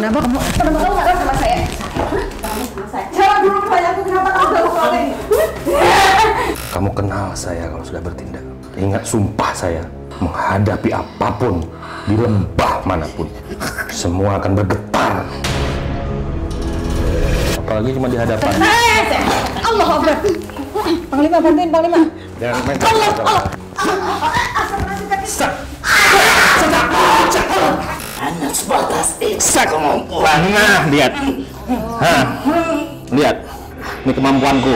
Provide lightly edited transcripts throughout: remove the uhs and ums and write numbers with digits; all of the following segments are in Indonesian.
Kenapa kamu marah sama saya? Jawab dulu pertanyaanku, kenapa kamu ganggu keluarga ini? Kamu kenal saya kalau sudah bertindak. Ingat sumpah saya, menghadapi apapun di lembah manapun, semua akan bergetar. Apalagi cuma di hadapan. Allah Akbar. Panglima, bantuin Panglima. Jangan main. Hanya sebatas iksa kemampuan. Nah, lihat. Lihat. Ini kemampuanku.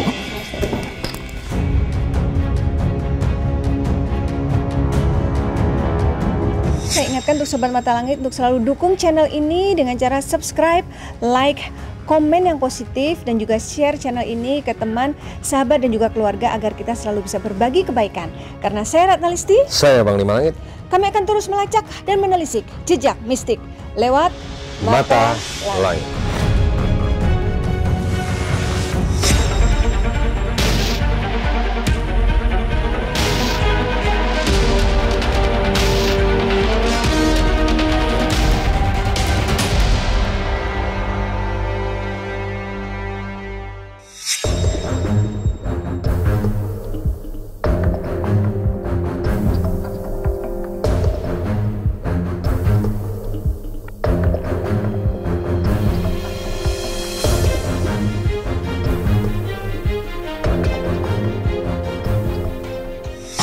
Saya ingatkan untuk Sobat Mata Langit untuk selalu dukung channel ini dengan cara subscribe, like, komen yang positif, dan juga share channel ini ke teman, sahabat, dan juga keluarga agar kita selalu bisa berbagi kebaikan. Karena saya Ratna Listi, Saya Panglima Langit. kami akan terus melacak dan menelisik jejak mistik lewat Mata Langit.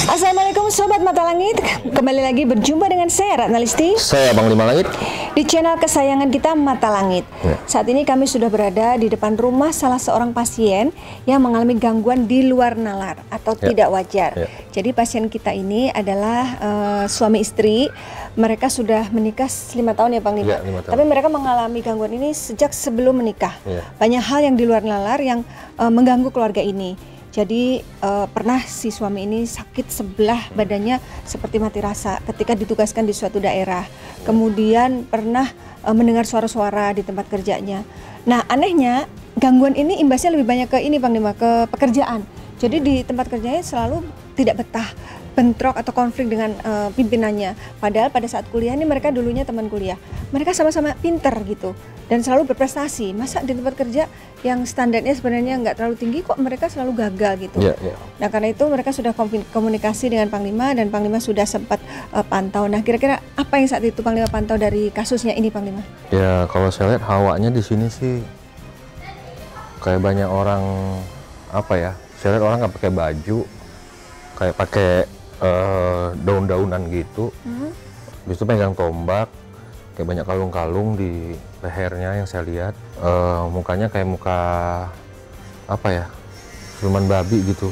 Assalamualaikum Sobat Mata Langit, kembali lagi berjumpa dengan saya Ratna Listi Saya Panglima Langit. di channel kesayangan kita Mata Langit. Saat ini kami sudah berada di depan rumah salah seorang pasien yang mengalami gangguan di luar nalar atau tidak wajar. Jadi pasien kita ini adalah suami istri. Mereka sudah menikah 5 tahun ya Panglima. 5 tahun. Tapi mereka mengalami gangguan ini sejak sebelum menikah. Banyak hal yang di luar nalar yang mengganggu keluarga ini. Jadi pernah si suami ini sakit sebelah badannya seperti mati rasa ketika ditugaskan di suatu daerah. Kemudian pernah mendengar suara-suara di tempat kerjanya. Nah anehnya gangguan ini imbasnya lebih banyak ke ini Panglima, ke pekerjaan. Jadi di tempat kerjanya selalu tidak betah, bentrok atau konflik dengan pimpinannya. Padahal pada saat kuliah ini mereka dulunya teman kuliah. Mereka sama-sama pinter gitu dan selalu berprestasi. Masa di tempat kerja yang standarnya sebenarnya nggak terlalu tinggi kok mereka selalu gagal gitu. Nah karena itu mereka sudah komunikasi dengan Panglima dan Panglima sudah sempat pantau. Nah kira-kira apa yang saat itu Panglima pantau dari kasusnya ini Panglima? Ya kalau saya lihat hawanya di sini sih kayak banyak orang apa ya? Saya lihat orang nggak pakai baju, kayak pakai daun-daunan gitu. Habis itu pegang tombak, kayak banyak kalung-kalung di lehernya yang saya lihat. Mukanya kayak muka apa ya, siluman babi gitu,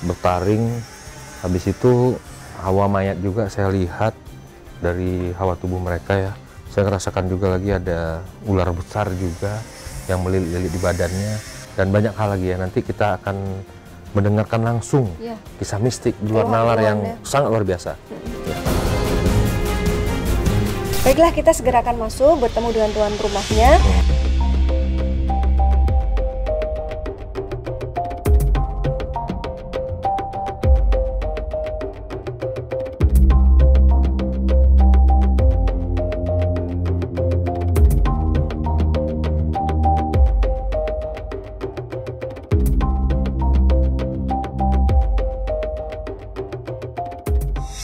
bertaring. Habis itu hawa mayat juga saya lihat dari hawa tubuh mereka ya. Saya merasakan juga lagi ada ular besar juga yang melilit-lilit di badannya, dan banyak hal lagi ya. Nanti kita akan mendengarkan langsung kisah mistik di luar nalar yang sangat luar biasa. Baiklah, kita segera akan masuk bertemu dengan tuan rumahnya.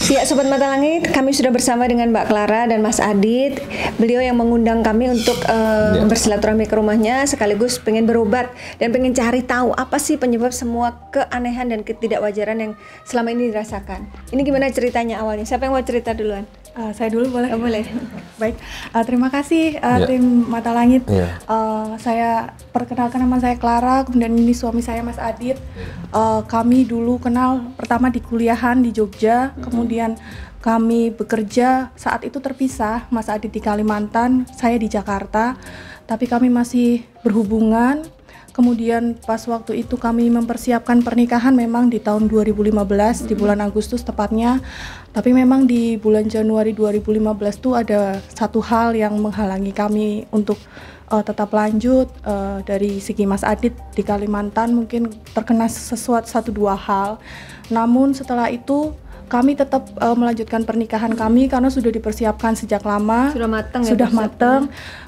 Ya Sobat Mata Langit, kami sudah bersama dengan Mbak Clara dan Mas Adit. Beliau yang mengundang kami untuk bersilaturahmi ke rumahnya, sekaligus pengen berobat dan pengen cari tahu apa sih penyebab semua keanehan dan ketidakwajaran yang selama ini dirasakan. Ini gimana ceritanya awalnya? Siapa yang mau cerita duluan? Saya dulu boleh? Boleh. Baik, terima kasih tim Mata Langit. Saya perkenalkan, nama saya Clara, kemudian ini suami saya Mas Adit. Kami dulu kenal pertama di kuliahan di Jogja, kemudian kami bekerja saat itu terpisah, Mas Adit di Kalimantan, saya di Jakarta, tapi kami masih berhubungan. Kemudian pas waktu itu kami mempersiapkan pernikahan memang di tahun 2015 di bulan Agustus tepatnya. Tapi memang di bulan Januari 2015 itu ada satu hal yang menghalangi kami untuk tetap lanjut. Dari segi Mas Adit di Kalimantan mungkin terkena satu dua hal. Namun setelah itu kami tetap melanjutkan pernikahan kami karena sudah dipersiapkan sejak lama. Sudah matang ya? Sudah matang.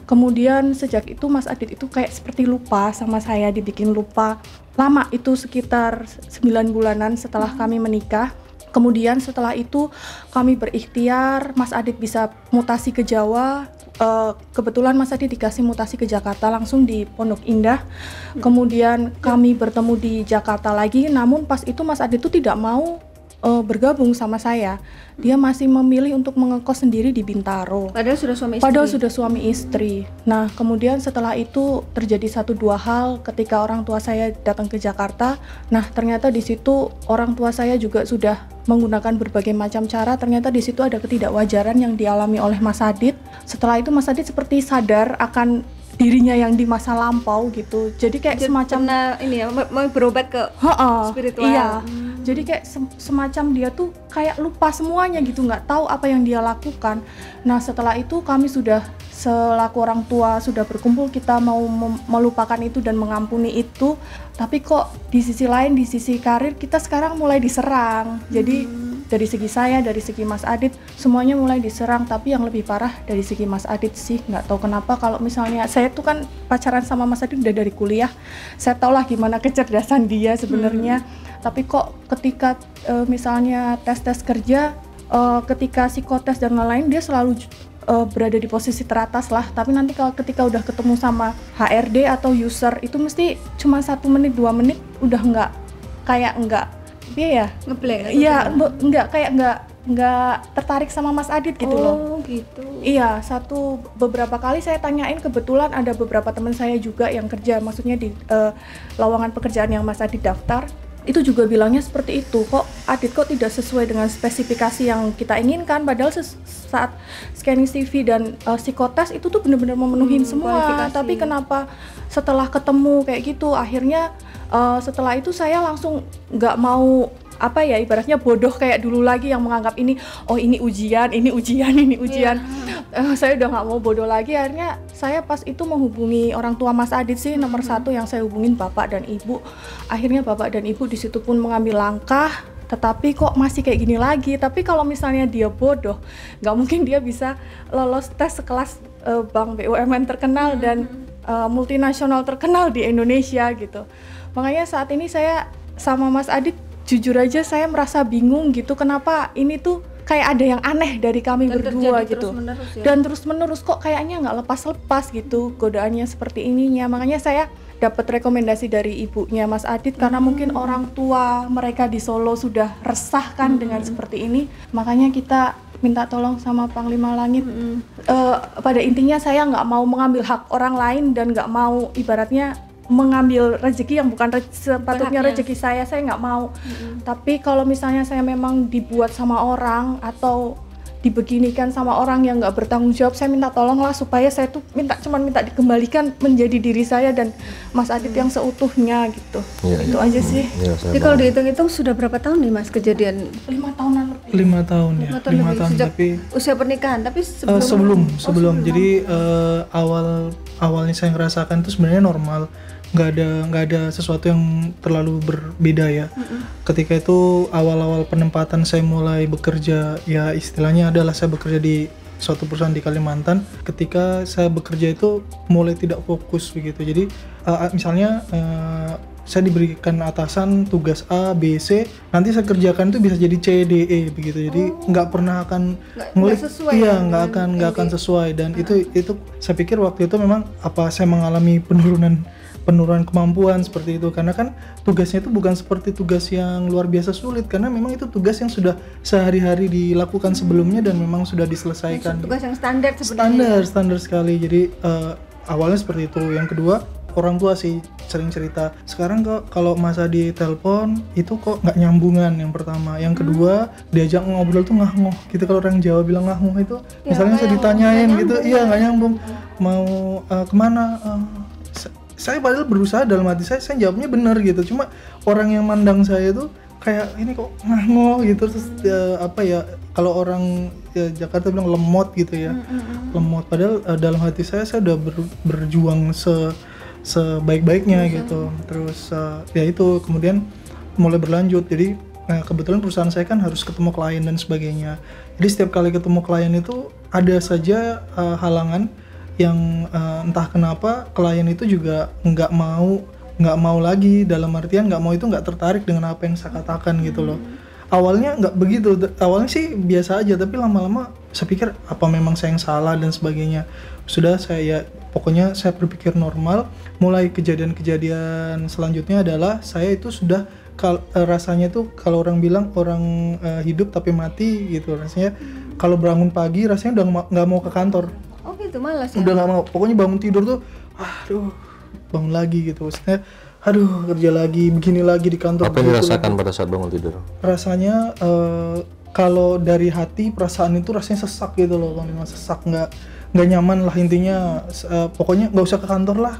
Kemudian sejak itu Mas Adit itu kayak seperti lupa sama saya, dibikin lupa. Lama itu sekitar 9 bulanan setelah kami menikah. Kemudian setelah itu kami berikhtiar, Mas Adit bisa mutasi ke Jawa. Kebetulan Mas Adit dikasih mutasi ke Jakarta langsung di Pondok Indah. Kemudian kami bertemu di Jakarta lagi, namun pas itu Mas Adit itu tidak mau bergabung sama saya. Dia masih memilih untuk mengekos sendiri di Bintaro. Padahal sudah suami istri. Padahal sudah suami istri. Nah, kemudian setelah itu terjadi 1-2 hal ketika orang tua saya datang ke Jakarta. Nah, ternyata di situ orang tua saya juga sudah menggunakan berbagai macam cara. Ternyata di situ ada ketidakwajaran yang dialami oleh Mas Adit. Setelah itu Mas Adit seperti sadar akan dirinya yang di masa lampau gitu. Jadi kayak semacam ini ya, mau berobat ke spiritual. Iya. Jadi kayak semacam dia tuh kayak lupa semuanya gitu, nggak tahu apa yang dia lakukan. Nah, setelah itu kami sudah selaku orang tua sudah berkumpul, kita mau melupakan itu dan mengampuni itu. Tapi kok di sisi lain, di sisi karir kita sekarang mulai diserang. Jadi dari segi saya, dari segi Mas Adit, semuanya mulai diserang. Tapi yang lebih parah dari segi Mas Adit sih, nggak tahu kenapa. Kalau misalnya saya tuh kan pacaran sama Mas Adit udah dari kuliah, saya tau lah gimana kecerdasan dia sebenarnya. Tapi kok ketika misalnya tes kerja, ketika psikotes dan lain-lain, dia selalu berada di posisi teratas lah. Tapi nanti kalau ketika udah ketemu sama HRD atau user, itu mesti cuma 1 menit 2 menit udah nggak ngeblank. Iya, nggak tertarik sama Mas Adit gitu loh. Oh gitu. Iya, beberapa kali saya tanyain, kebetulan ada beberapa teman saya juga yang kerja, maksudnya di lowongan pekerjaan yang Mas Adit daftar. Itu juga bilangnya seperti itu, kok Adit kok tidak sesuai dengan spesifikasi yang kita inginkan, padahal saat scanning CV dan psikotes itu tuh benar-benar memenuhi semua. Tapi kenapa setelah ketemu kayak gitu, akhirnya setelah itu saya langsung nggak mau ibaratnya bodoh kayak dulu lagi yang menganggap ini ujian. Saya udah nggak mau bodoh lagi. Akhirnya saya pas itu menghubungi orang tua Mas Adit sih, nomor 1 yang saya hubungin bapak dan ibu. Akhirnya bapak dan ibu di situ pun mengambil langkah. Tetapi kok masih kayak gini lagi. Tapi kalau misalnya dia bodoh, nggak mungkin dia bisa lolos tes sekelas bank BUMN terkenal dan multinasional terkenal di Indonesia gitu. Makanya saat ini saya sama Mas Adit, jujur aja saya merasa bingung gitu, kenapa ini tuh kayak ada yang aneh dari kami berdua gitu. Dan terus menerus kok kayaknya nggak lepas-lepas gitu godaannya seperti ininya. Makanya saya dapat rekomendasi dari ibunya Mas Adit karena mungkin orang tua mereka di Solo sudah resah kan dengan seperti ini. Makanya kita minta tolong sama Panglima Langit. Pada intinya saya nggak mau mengambil hak orang lain dan nggak mau ibaratnya mengambil rezeki yang bukan sepatutnya rezeki saya nggak mau. Tapi kalau misalnya saya memang dibuat sama orang atau dibeginikan sama orang yang nggak bertanggung jawab, saya minta tolonglah supaya saya tuh minta dikembalikan menjadi diri saya dan Mas Adit yang seutuhnya gitu. Itu aja sih. Jadi kalau dihitung-hitung sudah berapa tahun nih Mas kejadian? 5 tahunan lebih. 5 tahun ya. 5 tahun sejak tapi usia pernikahan, tapi sebelum. Jadi awalnya saya ngerasakan itu sebenarnya normal. Nggak ada sesuatu yang terlalu berbeda ya. Ketika itu awal-awal penempatan saya mulai bekerja, ya istilahnya adalah saya bekerja di suatu perusahaan di Kalimantan. Ketika saya bekerja itu mulai tidak fokus begitu. Jadi misalnya saya diberikan atasan tugas A, B, C, nanti saya kerjakan itu bisa jadi C, D, E begitu. Jadi nggak pernah akan nggak akan sesuai. Dan itu saya pikir waktu itu memang saya mengalami penurunan kemampuan seperti itu, karena kan tugasnya itu bukan seperti tugas yang luar biasa sulit, karena memang itu tugas yang sudah sehari-hari dilakukan sebelumnya dan memang sudah diselesaikan. Tugas yang standar sebenarnya. Standar sekali. Jadi awalnya seperti itu. Yang kedua, orang tua sih sering cerita, sekarang kok kalau masa di telepon itu kok nggak nyambungan. Yang pertama. Yang kedua, diajak ngobrol tuh ngah-ngoh gitu. Kalau orang Jawa bilang ngah-ngoh itu misalnya saya ditanyain gitu, nggak nyambung, mau kemana, saya padahal berusaha dalam hati saya jawabnya benar gitu, cuma orang yang mandang saya tuh kayak ini kok ngah-ngoh gitu. Terus kalau orang Jakarta bilang lemot gitu ya, lemot, padahal dalam hati saya udah berjuang sebaik-baiknya gitu. Terus itu kemudian mulai berlanjut. Jadi Nah kebetulan perusahaan saya kan harus ketemu klien dan sebagainya. Jadi setiap kali ketemu klien itu ada saja halangan yang entah kenapa klien itu juga nggak mau lagi, dalam artian nggak mau itu, nggak tertarik dengan apa yang saya katakan gitu loh. Awalnya nggak begitu, awalnya sih biasa aja, tapi lama-lama saya pikir apa memang saya yang salah dan sebagainya. Sudah pokoknya saya berpikir normal. Mulai kejadian-kejadian selanjutnya adalah saya itu sudah rasanya tuh kalau orang bilang orang hidup tapi mati gitu, rasanya kalau bangun pagi rasanya udah nggak mau ke kantor. Oh gitu, malas ya? Udah nggak mau, pokoknya bangun tidur tuh aduh bangun lagi gitu, maksudnya aduh kerja lagi, begini lagi di kantor. Apa yang dirasakan pada saat bangun tidur? Rasanya kalau dari hati perasaan itu rasanya sesak gitu loh, Bang, sesak, nggak nyaman lah intinya. Pokoknya nggak usah ke kantor lah,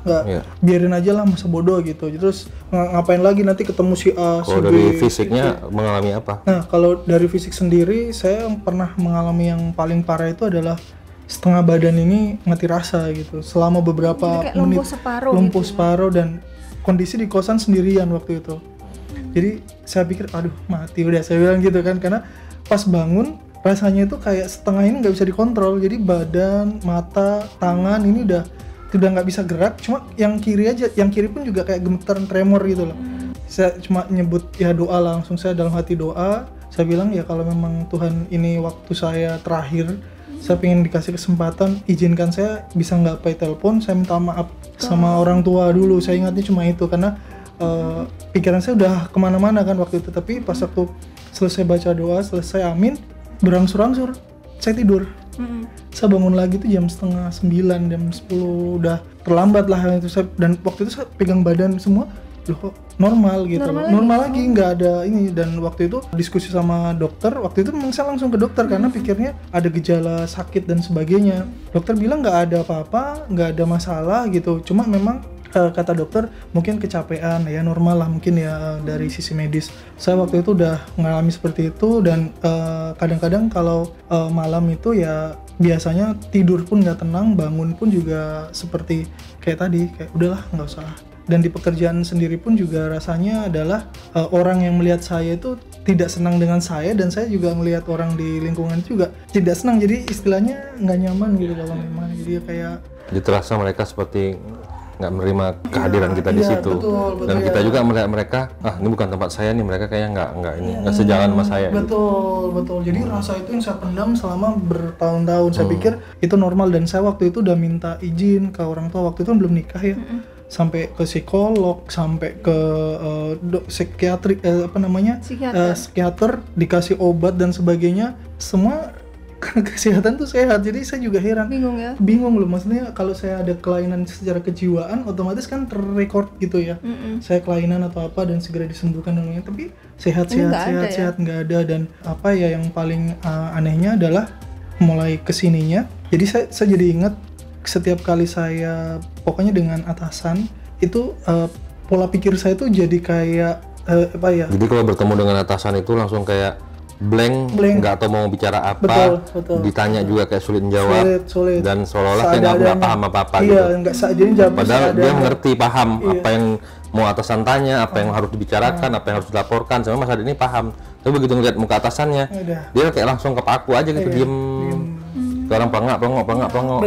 biarin aja lah, masa bodoh gitu. Terus ngapain lagi nanti ketemu si A, si B. Kalau dari fisiknya mengalami apa? Nah kalau dari fisik sendiri saya pernah mengalami yang paling parah itu adalah setengah badan ini mati rasa gitu selama beberapa menit, lumpuh separuh dan kondisi di kosan sendirian waktu itu. Jadi saya pikir aduh mati udah, saya bilang gitu kan, karena pas bangun rasanya itu kayak setengah ini nggak bisa dikontrol, jadi badan, mata, tangan ini udah nggak bisa gerak, cuma yang kiri aja, yang kiri pun juga kayak gemeteran, tremor gitu loh. Saya cuma nyebut ya doa, langsung saya dalam hati doa, saya bilang ya kalau memang Tuhan ini waktu saya terakhir, saya pengen dikasih kesempatan, izinkan saya bisa nggak by telepon, saya minta maaf sama orang tua dulu. Saya ingatnya cuma itu, karena pikiran saya udah kemana-mana kan waktu itu. Tapi pas waktu selesai baca doa, selesai amin, berangsur-angsur saya tidur. Saya bangun lagi tuh jam 8:30, jam 10, udah terlambat lah itu saya. Dan waktu itu saya pegang badan semua, loh kok normal gitu, normal lagi, nggak ada ini. Dan waktu itu diskusi sama dokter, waktu itu memang saya langsung ke dokter karena pikirnya ada gejala sakit dan sebagainya. Dokter bilang nggak ada apa-apa, nggak ada masalah gitu, cuma memang kata dokter mungkin kecapean ya, normal lah mungkin ya dari sisi medis. Saya waktu itu udah mengalami seperti itu. Dan kadang-kadang kalau malam itu ya biasanya tidur pun nggak tenang, bangun pun juga seperti kayak tadi, kayak udahlah nggak usah. Dan di pekerjaan sendiri pun juga rasanya adalah orang yang melihat saya itu tidak senang dengan saya, dan saya juga melihat orang di lingkungan juga tidak senang. Jadi istilahnya nggak nyaman gitu kalau memang. Jadi kayak terasa mereka seperti nggak menerima kehadiran kita di situ. Betul, dan kita juga melihat mereka, ini bukan tempat saya nih, mereka kayaknya nggak sejalan sama saya. Betul. Jadi rasa itu yang saya pendam selama bertahun-tahun. Saya pikir itu normal, dan saya waktu itu udah minta izin ke orang tua, waktu itu belum nikah ya. Sampai ke psikolog, sampai ke psikiater, dikasih obat dan sebagainya, semua kesehatan tuh sehat. Jadi saya juga heran, bingung loh, maksudnya kalau saya ada kelainan secara kejiwaan otomatis kan terrekord gitu ya, saya kelainan atau apa dan segera disembuhkan dan lain-lain. Tapi sehat nggak ada. Dan apa ya yang paling anehnya adalah mulai kesininya, jadi saya jadi ingat setiap kali saya pokoknya dengan atasan itu pola pikir saya tuh jadi kayak jadi kalau bertemu dengan atasan itu langsung kayak blank. Nggak tahu mau bicara apa. Betul. Ditanya juga kayak sulit menjawab. Sulit. Dan seolah-olah kayak nggak paham apa-apa gitu. Padahal dia mengerti, paham apa yang mau atasan tanya, apa yang harus dibicarakan, apa yang harus dilaporkan. Sama Mas Adit ini paham. Tapi begitu ngeliat muka atasannya, dia kayak langsung ke paku aja gitu, diem. Sekarang pelongok.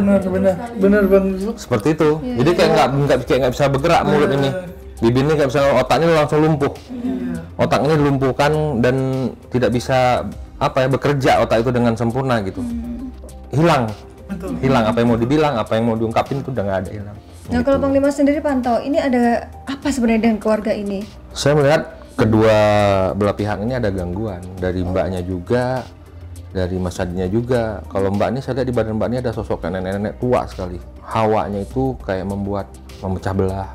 Bener Bang. Seperti itu. Jadi kayak nggak bisa bergerak mulut ini. Bibirnya nggak bisa, otaknya langsung lumpuh. Otaknya dilumpuhkan dan tidak bisa bekerja otak itu dengan sempurna gitu. Hilang apa yang mau dibilang, apa yang mau diungkapin itu udah nggak ada, hilang. Nah gitu. Kalau Panglima sendiri pantau, ini ada apa sebenarnya dengan keluarga ini? Saya melihat kedua belah pihak ini ada gangguan, dari mbaknya juga, dari Mas Aditnya juga. Kalau mbak ini, saya lihat di badan mbak ini ada sosok nenek-nenek tua sekali. Hawanya itu kayak memecah belah,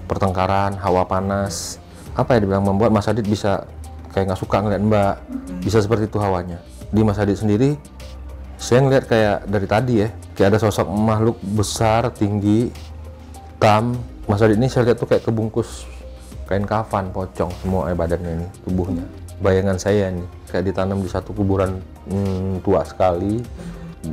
pertengkaran, hawa panas. Apa ya dibilang, membuat Mas Adit bisa kayak nggak suka ngeliat mbak. Bisa seperti itu hawanya. Di Mas Adit sendiri, saya ngeliat kayak dari tadi ya, kayak ada sosok makhluk besar, tinggi, hitam. Mas Adit ini saya lihat tuh kayak kebungkus kain kafan, pocong semua badannya ini, tubuhnya. Bayangan saya nih kayak ditanam di satu kuburan tua sekali,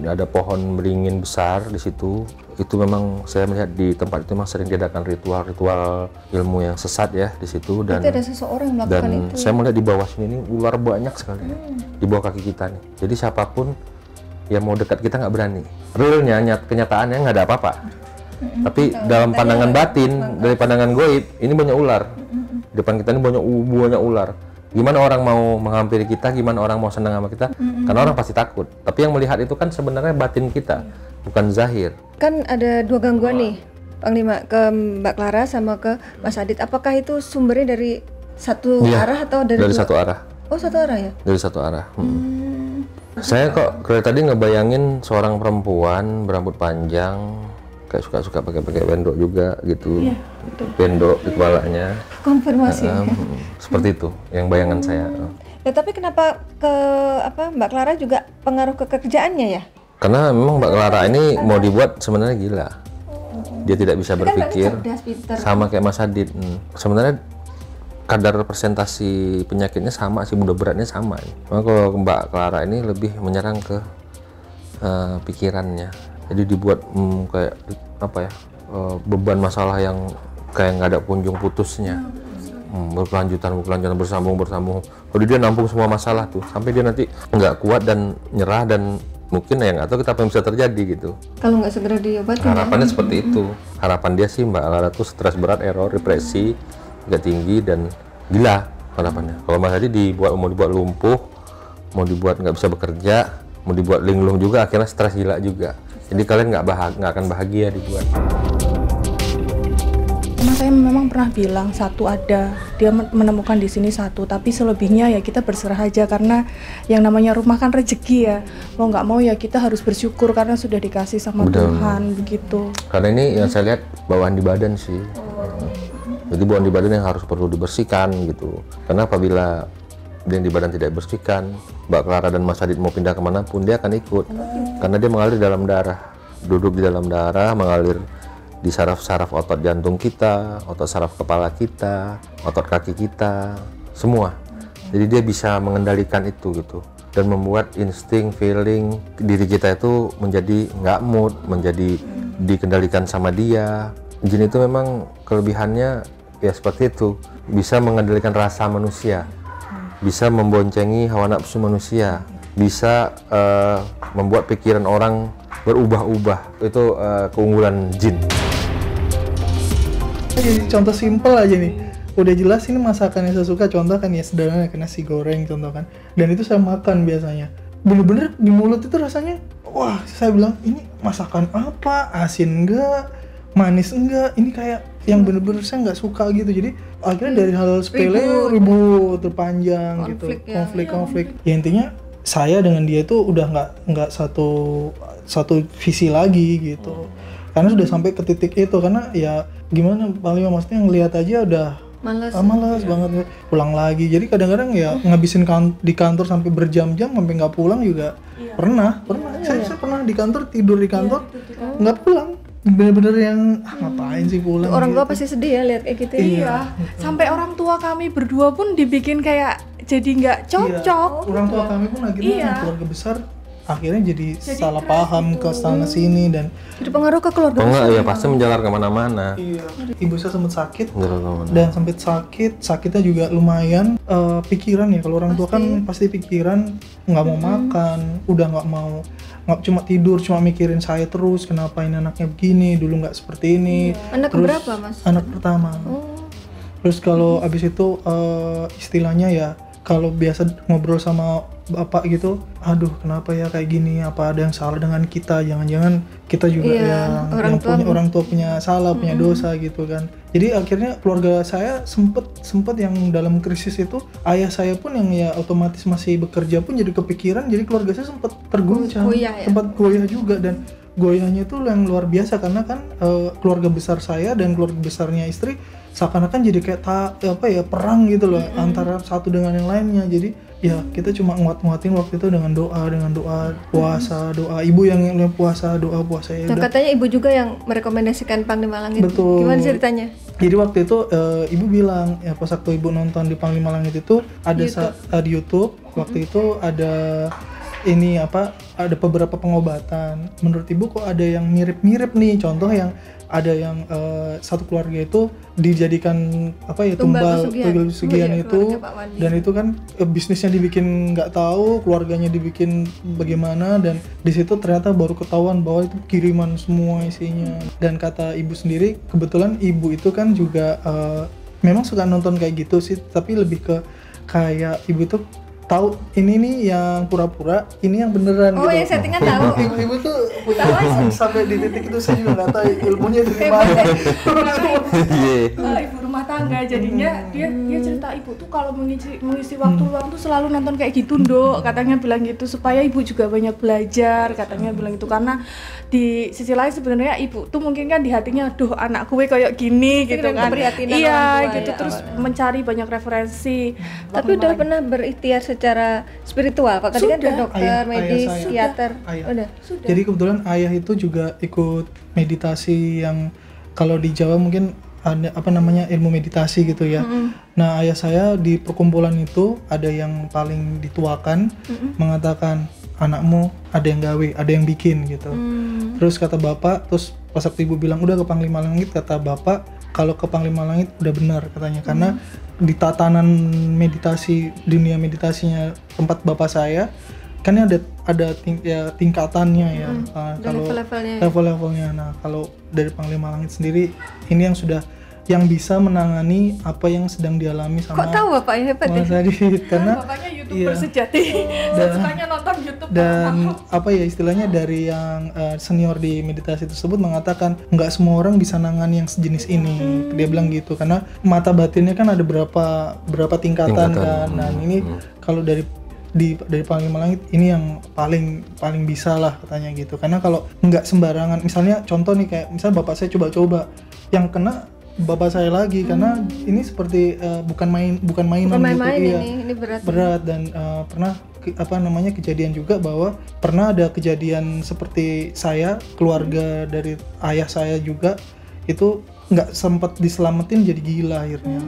ada pohon beringin besar di situ. Itu memang saya melihat di tempat itu memang sering diadakan ritual-ritual ilmu yang sesat ya di situ. Dan ada seseorang yang melakukan itu. saya melihat di bawah sini ini ular banyak sekali di bawah kaki kita nih. Jadi siapapun yang mau dekat kita nggak berani. Realnya, kenyataannya nggak ada apa-apa. Tapi dalam pandangan batin, dari pandangan goib, ini banyak ular. Di depan kita ini banyak ular. Gimana orang mau menghampiri kita, gimana orang mau senang sama kita, karena orang pasti takut. Tapi yang melihat itu kan sebenarnya batin kita, bukan zahir. Kan ada 2 gangguan nih, Panglima, ke Mbak Clara sama ke Mas Adit. Apakah itu sumbernya dari satu arah atau dari satu arah? Oh, satu arah ya? Dari satu arah. Saya kok dari tadi ngebayangin seorang perempuan berambut panjang, kayak suka pakai bendok juga gitu. Iya, bendok di kepalanya. Konfirmasi. Seperti itu yang bayangan saya. Ya, tapi kenapa ke Mbak Clara juga pengaruh ke kerjaannya ya? Karena memang Mbak Clara ini mau dibuat sebenarnya gila. Dia tidak bisa berpikir sama kayak Mas Adit. Sebenarnya kadar presentasi penyakitnya sama sih, mudah beratnya sama. Maka kalau Mbak Clara ini lebih menyerang ke pikirannya. Jadi dibuat kayak beban masalah yang kayak nggak ada kunjung putusnya. Berkelanjutan bersambung. Jadi dia nampung semua masalah tuh sampai dia nanti nggak kuat dan nyerah, dan mungkin ya nggak tahu kita apa yang bisa terjadi gitu. Kalau nggak segera diobati. Harapannya seperti itu. Harapan dia sih Mbak Clara tuh stres berat, error, depresi agak tinggi dan gila harapannya. Kalau Mas Adi mau dibuat lumpuh, mau dibuat nggak bisa bekerja, mau dibuat linglung juga, akhirnya stres gila juga. Jadi kalian nggak akan bahagia dibuat. Karena saya memang pernah bilang dia menemukan di sini satu, tapi selebihnya ya kita berserah aja, karena yang namanya rumah kan rezeki ya. Mau nggak mau ya kita harus bersyukur karena sudah dikasih sama Tuhan begitu. Karena ini yang saya lihat bawaan di badan sih. Jadi bawaan di badan yang perlu dibersihkan gitu. Karena apabila yang di badan tidak dibersihkan, Mbak Clara dan Mas Adit mau pindah kemanapun dia akan ikut. Karena dia mengalir dalam darah, duduk di dalam darah, mengalir di saraf-saraf otot jantung kita, otot saraf kepala kita, otot kaki kita, semua. Jadi dia bisa mengendalikan itu gitu, dan membuat insting, feeling diri kita itu menjadi nggak mood, menjadi dikendalikan sama dia. Jin itu memang kelebihannya ya seperti itu, bisa mengendalikan rasa manusia, bisa memboncengi hawa nafsu manusia, bisa membuat pikiran orang berubah-ubah. Itu keunggulan jin. Jadi contoh simpel aja nih, udah jelas ini masakan yang saya suka, contoh kan ya sederhana kayak nasi goreng contoh kan, dan itu saya makan biasanya bener-bener di mulut itu rasanya wah, saya bilang ini masakan apa, asin enggak, manis enggak, ini kayak yang bener-bener saya nggak suka gitu. Jadi akhirnya dari hal sepele ribut terpanjang gitu, konflik. Ya intinya saya dengan dia itu udah nggak satu visi lagi gitu. Karena sudah sampai ke titik itu, karena ya gimana paling maksudnya ngelihat aja udah malas banget pulang lagi. Jadi kadang-kadang ya ngabisin di kantor sampai berjam-jam sampai nggak pulang juga. Pernah. Saya pernah di kantor, tidur di kantor nggak pulang. Bener-bener yang ngapain sih pulang. Orang tua gitu. pasti sedih ya lihat kayak gitu. Iya. Sampai orang tua kami berdua pun dibikin kayak jadi nggak cocok. Iya. Orang tua kami pun akhirnya keluarga besar akhirnya jadi salah paham gitu. Ke sana sini dan jadi pengaruh ke keluarga. Enggak ya, pasti menjalar kemana-mana. Iya. Ibu saya sempat sakit dan sampai sakitnya juga lumayan. Pikiran ya, kalau orang tua kan pasti pikiran nggak mau makan, udah nggak cuma tidur, cuma mikirin saya terus, kenapa ini anaknya begini, dulu nggak seperti ini. Anak terus, berapa Mas? Anak pertama. Terus kalau abis itu istilahnya ya, kalau biasa ngobrol sama bapak gitu, aduh kenapa ya kayak gini, apa ada yang salah dengan kita, jangan-jangan kita juga yang orang tua punya salah, punya dosa gitu kan. Jadi akhirnya keluarga saya sempet yang dalam krisis itu, ayah saya pun yang ya otomatis masih bekerja pun jadi kepikiran, jadi keluarga saya sempet terguncang, sempat goyah juga. Dan goyahnya itu yang luar biasa karena kan keluarga besar saya dan keluarga besarnya istri seakan-akan jadi kayak perang gitu loh antara satu dengan yang lainnya. Jadi ya kita cuma nguat-nguatin waktu itu dengan doa puasa, doa ibu yang puasa, doa puasa ya. Nah, katanya ibu juga yang merekomendasikan Panglima Langit. Betul. Gimana ceritanya? Jadi waktu itu ibu bilang ya, pas waktu ibu nonton di Panglima Langit itu ada di YouTube waktu itu ada ini ada beberapa pengobatan. Menurut ibu kok ada yang mirip-mirip nih, contoh yang ada yang satu keluarga itu dijadikan tumbal pesugihan itu, dan itu kan bisnisnya dibikin nggak tahu, keluarganya dibikin bagaimana, dan di situ ternyata baru ketahuan bahwa itu kiriman semua isinya. Dan kata ibu sendiri, kebetulan ibu itu kan juga memang suka nonton kayak gitu sih, tapi lebih ke kayak ibu itu tahu ini nih yang pura-pura, ini yang beneran gitu. Oh, yang settingan tahu. Ibu tuh punya sampai di titik itu saya juga nggak tahu ilmunya dari mana. Ibu rumah tangga, jadinya dia cerita ibu tuh kalau mengisi waktu luang tuh selalu nonton kayak gitu, Nduk. Katanya bilang gitu supaya ibu juga banyak belajar, katanya bilang gitu. Karena di sisi lain sebenarnya ibu tuh mungkin kan di hatinya, duh anak gue kayak gini gitu kan. Iya gitu, terus mencari banyak referensi. Tapi udah pernah berikhtiar secara spiritual, kalau tadi kan ke dokter, medis, psikiater. Udah. Jadi kebetulan ayah itu juga ikut meditasi yang kalau di Jawa mungkin ada ilmu meditasi gitu ya. Nah, ayah saya di perkumpulan itu ada yang paling dituakan mengatakan, anakmu ada yang gawe, ada yang bikin gitu. Terus kata bapak, terus pas waktu ibu bilang udah ke Panglima Langit, kata bapak kalau ke Panglima Langit udah benar katanya, karena di tatanan meditasi, dunia meditasinya tempat bapak saya kan ada tingkatannya ya, kalau level-levelnya. Nah, kalau dari Panglima Langit sendiri ini yang bisa menangani apa yang sedang dialami sama. Kok tahu Bapak hebat Mas Adit, karena bapaknya YouTuber sejati. Sukanya nonton YouTube. Dan istilahnya dari yang senior di meditasi tersebut mengatakan nggak semua orang bisa nangani yang sejenis ini. Dia bilang gitu, karena mata batinnya kan ada berapa tingkatan. Kan. Nah, ini kalau dari Panglima Langit ini yang paling bisa lah katanya gitu. Karena kalau nggak sembarangan, misalnya contoh nih kayak misal bapak saya coba-coba, yang kena bapak saya lagi, karena ini seperti bukan mainan gitu. Ini berat dan pernah kejadian juga bahwa pernah ada kejadian seperti saya, keluarga dari ayah saya juga itu nggak sempat diselamatin jadi gila akhirnya.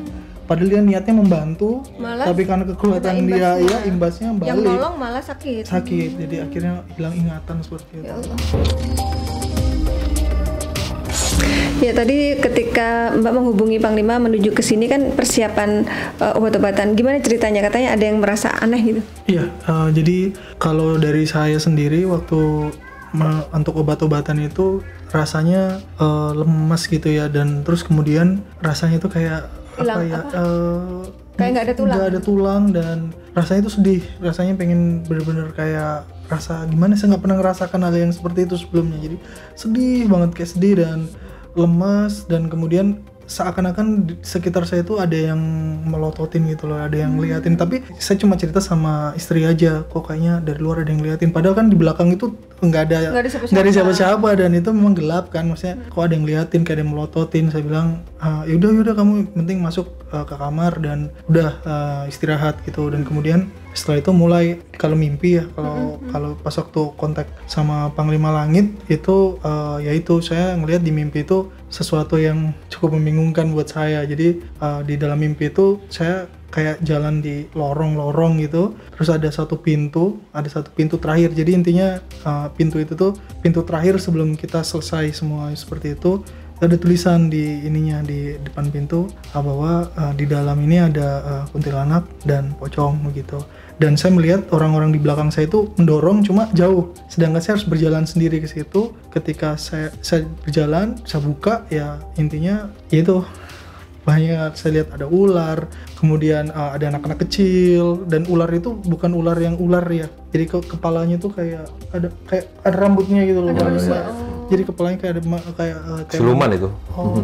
Padahal dia niatnya membantu, tapi karena kekuatan dia imbasnya balik. Yang nolong malah sakit. Jadi akhirnya hilang ingatan seperti itu. Ya Allah. Ya, tadi ketika Mbak menghubungi Panglima menuju ke sini kan persiapan obat-obatan. Gimana ceritanya? Katanya ada yang merasa aneh gitu. Iya, jadi kalau dari saya sendiri waktu untuk obat-obatan itu rasanya lemas gitu ya, dan terus kemudian rasanya itu kayak kayak nggak ada tulang. Dan rasanya itu sedih, rasanya pengen bener-bener kayak rasa gimana, saya nggak pernah ngerasakan hal yang seperti itu sebelumnya. Jadi sedih banget, kayak sedih dan lemas, dan kemudian seakan-akan di sekitar saya itu ada yang melototin gitu loh, ada yang ngeliatin. Tapi saya cuma cerita sama istri aja, kok kayaknya dari luar ada yang ngeliatin, padahal kan di belakang itu nggak ada siapa-siapa, dan itu memang gelap kan, maksudnya kok ada yang ngeliatin, kayak ada yang melototin. Saya bilang yaudah kamu penting masuk ke kamar dan udah istirahat gitu. Dan kemudian setelah itu mulai kalau mimpi ya, kalau pas waktu kontak sama Panglima Langit itu yaitu saya ngelihat di mimpi itu sesuatu yang cukup membingungkan buat saya. Jadi di dalam mimpi itu saya kayak jalan di lorong-lorong gitu, terus ada satu pintu terakhir. Jadi intinya pintu itu tuh pintu terakhir sebelum kita selesai semua seperti itu. Ada tulisan di depan pintu bahwa di dalam ini ada kuntilanak dan pocong begitu. Dan saya melihat orang-orang di belakang saya itu mendorong cuma jauh, sedangkan saya harus berjalan sendiri ke situ. Ketika saya berjalan, saya buka, ya intinya yaitu banyak, saya lihat ada ular, kemudian ada anak-anak kecil, dan ular itu bukan ular yang ular ya, jadi kepalanya tuh kayak ada rambutnya gitu loh. Jadi kepalanya kayak siluman itu.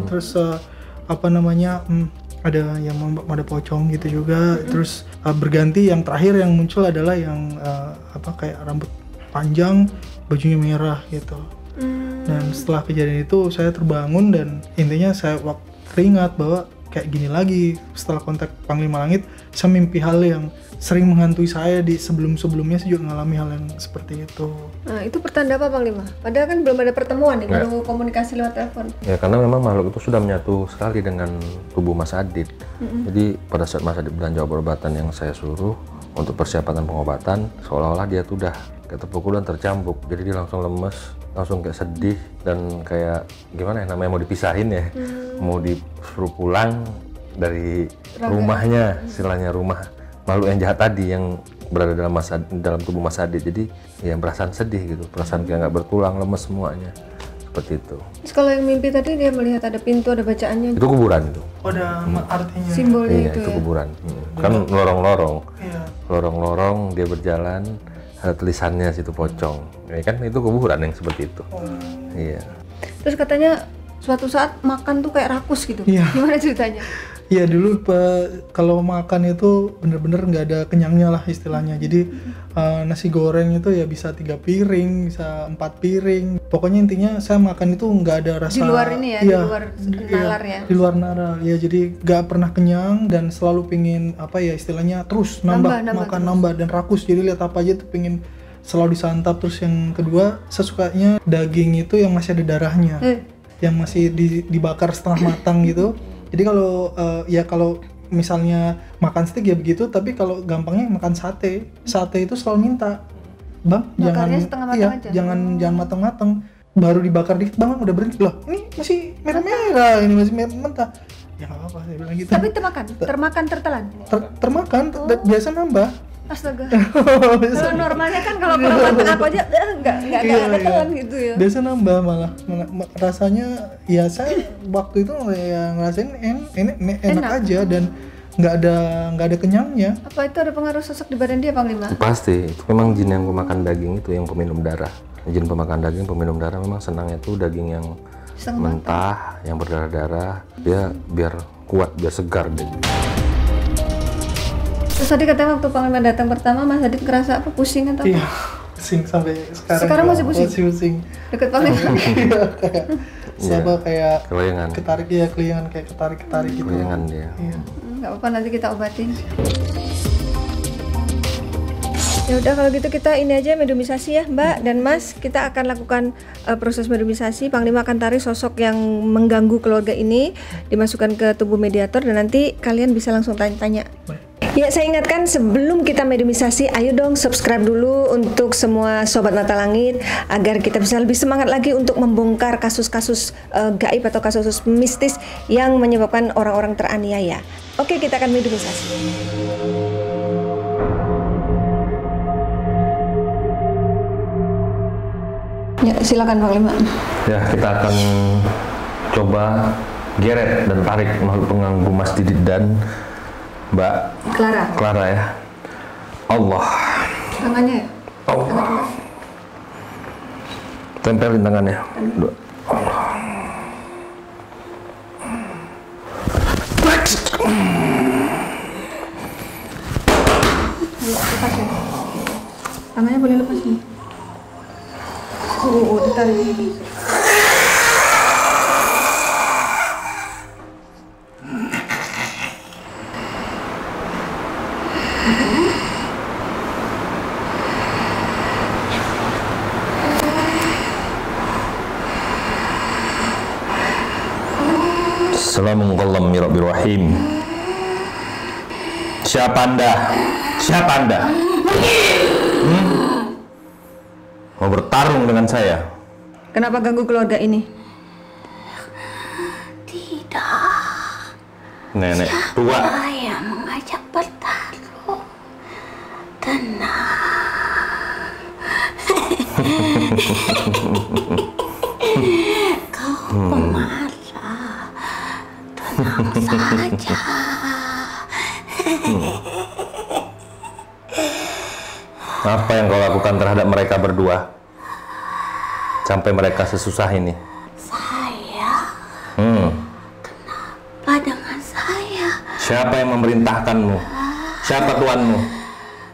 Terus ada pocong gitu juga. Terus berganti, yang terakhir yang muncul adalah yang kayak rambut panjang, bajunya merah gitu. Dan setelah kejadian itu saya terbangun, dan intinya saya teringat bahwa kayak gini lagi. Setelah kontak Panglima Langit, saya mimpi hal yang sering menghantui saya di sebelum-sebelumnya. Saya juga mengalami hal yang seperti itu. Nah, itu pertanda apa Panglima? Padahal kan belum ada pertemuan nih, baru komunikasi lewat telepon. Ya, karena memang makhluk itu sudah menyatu sekali dengan tubuh Mas Adit. Jadi pada saat Mas Adit belanja obat-obatan yang saya suruh untuk persiapan pengobatan, seolah-olah dia tuh udah kayak terpukul dan tercambuk. Jadi dia langsung lemes, langsung kayak sedih dan kayak gimana ya namanya, mau dipisahin ya, mau disuruh pulang dari rumahnya, istilahnya rumah makhluk yang jahat tadi yang berada dalam tubuh Mas Adit. Jadi ya perasaan sedih gitu, perasaan kayak nggak bertulang, lemes semuanya seperti itu. Terus kalau yang mimpi tadi dia melihat ada pintu, ada bacaannya. Itu kuburan itu. Oh, ada artinya. Simbolnya Iya, itu itu ya. kuburan. Kan lorong-lorong. Iya. Lorong-lorong dia berjalan, ada tulisannya situ pocong. Ya kan itu kuburan yang seperti itu. Iya. Terus katanya suatu saat makan tuh kayak rakus gitu. Iya. Gimana ceritanya? Iya dulu kalau makan itu bener-bener nggak ada kenyangnya lah istilahnya. Jadi nasi goreng itu ya bisa 3 piring, bisa 4 piring. Pokoknya intinya saya makan itu nggak ada rasa. Di luar ini ya, iya, di luar nalar ya. Di luar nalar ya. Jadi nggak pernah kenyang dan selalu pingin apa ya istilahnya terus nambah makan terus. Nambah dan rakus. Jadi lihat apa aja tuh pingin selalu disantap. Terus yang kedua saya sukanya daging itu yang masih ada darahnya, yang masih dibakar setengah matang gitu. Jadi kalau kalau misalnya makan steak ya begitu, tapi kalau gampangnya makan sate itu selalu minta, Bang, jangan matang-matang, baru dibakar dikit Bang udah berhenti. Loh, ini masih merah-merah, ini masih mentah. Ya nggak apa-apa saya bilang gitu. Tapi termakan tertelan. Termakan, biasa nambah. Astaga. Kalau normalnya kan kalau kurang matang apa aja enggak ada telan gitu ya. Biasa nambah malah rasanya ya saya waktu itu ya ngerasain enak aja dan nggak ada kenyangnya. Apa itu ada pengaruh sosok di badan dia, Panglima? Pasti, itu memang jin yang pemakan daging itu yang peminum darah. Jin pemakan daging, peminum darah memang senangnya tuh daging yang mentah, yang berdarah-darah. Dia biar kuat, biar segar deh. Terus tadi katanya waktu Panglima datang pertama, Mas Adit ngerasa apa, pusing atau apa? Iya, pusing sampai sekarang. Sekarang masih pusing? Deket Panglima? Iya, kayak kelayangan. Ketarik ya, kelayangan kayak ketarik gitu. Kelayangan dia. Iya. Nggak apa-apa, nanti kita obatin. Ya udah kalau gitu kita ini aja mediumisasi ya Mbak dan Mas. Kita akan lakukan proses mediumisasi. Panglima akan tarik sosok yang mengganggu keluarga ini, dimasukkan ke tubuh mediator dan nanti kalian bisa langsung tanya-tanya. Ya, saya ingatkan sebelum kita mediumisasi, ayo dong subscribe dulu untuk semua Sobat Mata Langit agar kita bisa lebih semangat lagi untuk membongkar kasus-kasus gaib atau kasus mistis yang menyebabkan orang-orang teraniaya. Oke, kita akan mediumisasi. Ya, silakan Panglima. Ya, kita akan coba geret dan tarik makhluk pengganggu Mas Didit dan Mbak Clara ya. Allah. Tangannya ya? Allah. Tempelin tangannya. Allah. Lepas ya. Tangannya boleh lepas nih. Ditarik. Bismillahirrahmanirrahim. Siapa Anda? Siapa Anda? Mau bertarung dengan saya? Kenapa ganggu keluarga ini? Tidak. Nenek tua. Saya mengajak bertarung. Tenang. Kau pemarah. Tenang saja. Apa yang kau lakukan terhadap mereka berdua? Sampai mereka sesusah ini. Saya? Kenapa dengan saya? Siapa yang memerintahkanmu? Siapa tuanmu?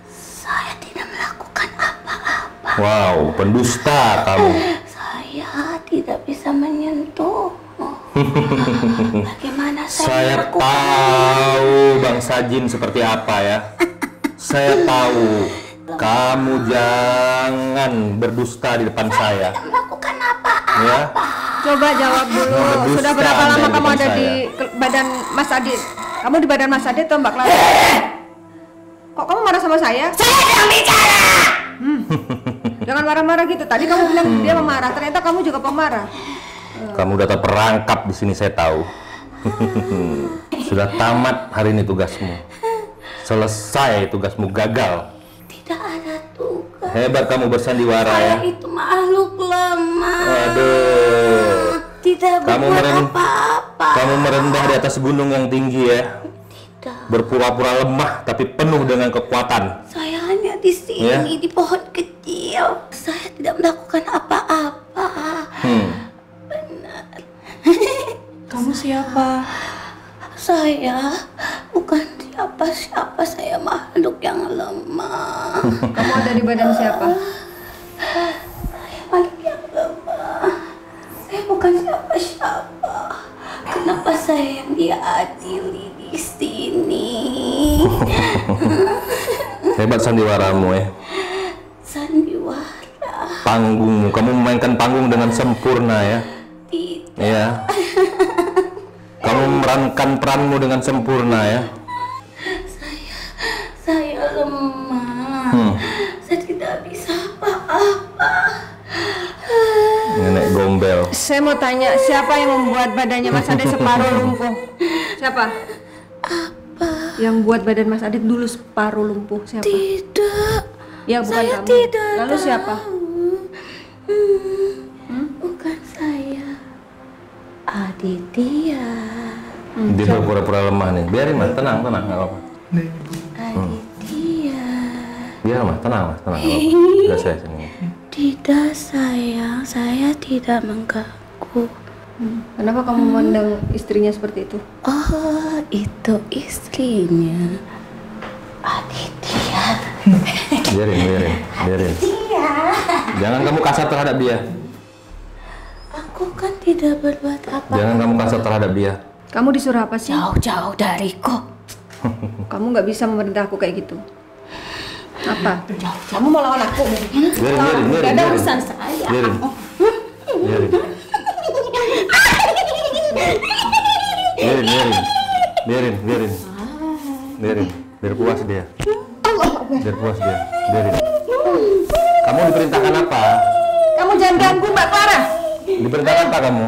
Saya tidak melakukan apa-apa. Wow, pendusta kamu. Saya tidak bisa menyentuhmu. Bagaimana Saya melakukan tahu bangsa jin seperti apa ya. Saya tahu. Kamu jangan berdusta di depan saya. tidak melakukan apa-apa. Ya. Coba jawab dulu. Berdusta Sudah berapa lama di kamu depan ada saya. di badan Mas Adit? Kamu di badan Mas Adit atau Mbak Clara? Kok kamu marah sama saya? Saya sedang bicara. Jangan marah-marah gitu. Tadi kamu bilang dia memarah, ternyata kamu juga pemarah. Kamu udah terperangkap di sini, saya tahu. Sudah tamat hari ini tugasmu. Selesai tugasmu, gagal. Tidak ada tugas. Hebat kamu bersandiwara ya. Saya itu makhluk lemah. Waduh. Tidak Kamu berbuat apa-apa. Kamu merendah di atas gunung yang tinggi ya. Tidak. Berpura-pura lemah tapi penuh dengan kekuatan. Saya hanya di sini Ya. di pohon kecil. Saya tidak melakukan apa-apa. Kamu siapa? Saya bukan siapa-siapa. Saya makhluk yang lemah. Kamu ada di badan siapa? Saya makhluk yang lemah. Saya bukan siapa-siapa. Kenapa saya yang diadili di sini? Hebat sandiwaramu ya. Sandiwara. Panggungmu, kamu memainkan panggung dengan sempurna ya. Tidak. Iya. Kamu memerankan peranmu dengan sempurna ya. Saya lemah. Saya tidak bisa apa-apa. Nenek gombel. Saya mau tanya, siapa yang membuat badannya Mas Adit separuh lumpuh? Siapa? Apa? Yang buat badan Mas Adit dulu separuh lumpuh, siapa? Tidak. Ya bukan Saya kamu. tidak Lalu siapa? Bukan saya. Aditya. Dia berpura-pura lemah nih. Biarin mah, tenang, nggak apa-apa. Nih, Aditya. Biar mah, tenang, nggak apa-apa. Udah saya sini. Tidak sayang, saya tidak mengganggu. Kenapa kamu memandang istrinya seperti itu? Oh, itu istrinya. Aditya. Biarin. Jangan kamu kasar terhadap dia. Aku kan tidak berbuat apa. Jangan kamu kasar terhadap dia. Kamu disuruh apa sih? Jauh-jauh dariku. Kamu nggak bisa memerintah aku kayak gitu. Apa? Kamu mau lawan aku? Biarin. Gak ada urusan saya. Biarin. Biarin. Biar puas dia. Biarin. Kamu diperintahkan apa? Kamu jangan ganggu Mbak Clara. Diperintahkan apa kamu?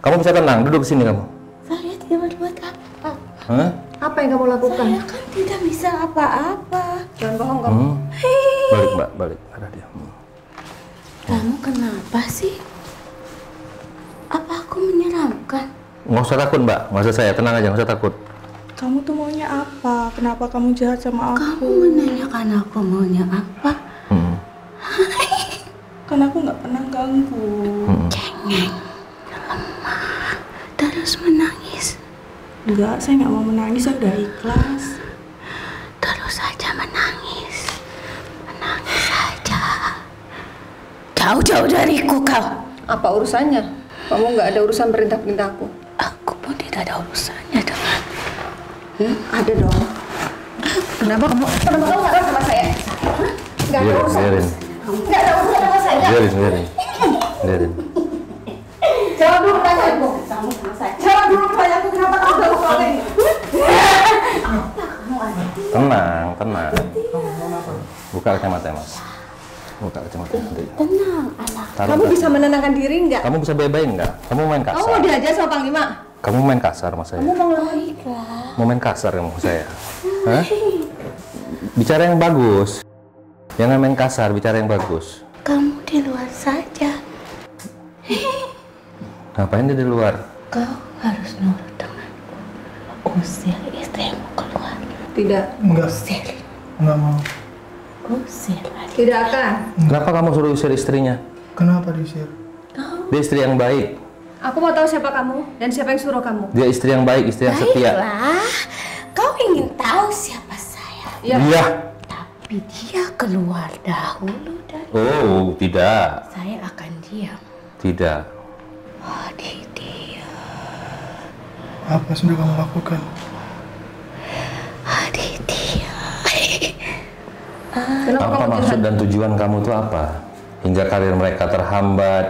Kamu bisa tenang, duduk sini kamu. Saya tidak berbuat apa. Hah? Apa yang kamu lakukan? Saya kan tidak bisa apa-apa. Jangan bohong kamu. Balik mbak, balik. Ada dia. Kamu kenapa sih? Apa aku menyeramkan? Nggak usah takut mbak, nggak usah saya, tenang aja, nggak usah takut. Kamu tuh maunya apa? Kenapa kamu jahat sama Kamu aku? menanyakan aku maunya apa? Kan aku nggak pernah ganggu. Cengeng, lemah, terus menangis. Enggak, saya nggak mau menangis, saya udah ikhlas. Terus saja menangis. Menangis saja. Jauh-jauh dariku kau. Apa urusannya? Kamu nggak ada urusan perintah-perintah aku. Aku pun tidak ada urusannya dengan. Ada dong. Kenapa kamu marah sama saya? Nggak ada urusan. Biarin. Nggak ada urusan sama saya. Biarin. Jawab dulu pertanyaanku. Jawab dulu pertanyaanku. Kenapa kamu ganggu keluarga ini? Tenang. Buka kacamata mas. Buka kacamata. Tenang, anak. Kamu bisa menenangkan diri nggak? Kamu bisa bebain nggak? Kamu main Kamu mau kasar. diajar sama Panglima? Kamu main kasar sama saya. Kamu mau ngelawan? Mau main kasar sama saya. Hah? Bicara yang bagus. Jangan main kasar, bicara yang bagus. Kamu di luar saja. Ngapain dia di luar? Kau harus nurut denganku. Usir istrimu keluar. Tidak. enggak mau. Usir adik. Tidak akan. Kenapa kamu suruh usir istrinya? Kenapa diusir? Dia istri yang baik. Aku mau tahu siapa kamu dan siapa yang suruh kamu. Dia istri yang baik, istri yang setia. Baiklah, kau ingin tahu siapa saya. Iya. Iya. Tapi dia keluar dahulu dari Oh, tidak. saya akan diam. Tidak. Aditya. Apa sudah kamu lakukan? Aditya. Kenapa Apa kamu maksud jahat? dan tujuan kamu itu apa? Hingga karir mereka terhambat,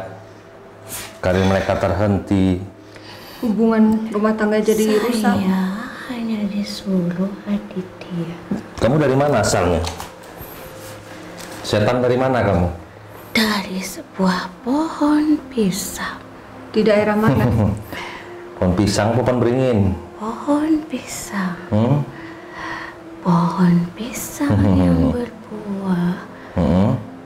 karir mereka terhenti. Hubungan rumah tangga jadi rusak. Saya hanya disuruh Aditya Kamu dari mana asalnya? Setan dari mana kamu? Dari sebuah pohon pisang. Di daerah mana? Pohon pisang, pohon beringin. Pohon pisang. Pohon pisang yang berbuah.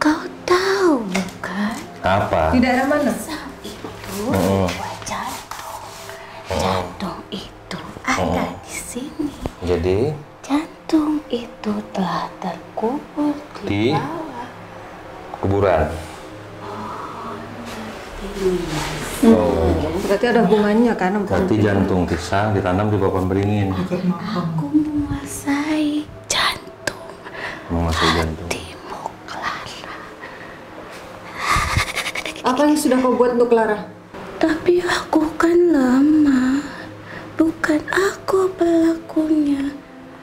Kau tahu bukan? Apa? Di daerah mana? Pisang itu buah jantung. Jantung itu ada di sini. Jadi Jantung itu telah terkubur di Di? bawah. kuburan. Berarti ada hubungannya kan? Berarti jantung pisang ditanam di pohon beringin. Aku menguasai jantung Menguasai jantung. hatimu, Clara. Apa yang sudah kau buat untuk Clara? Tapi aku kan lemah. Bukan aku pelakunya.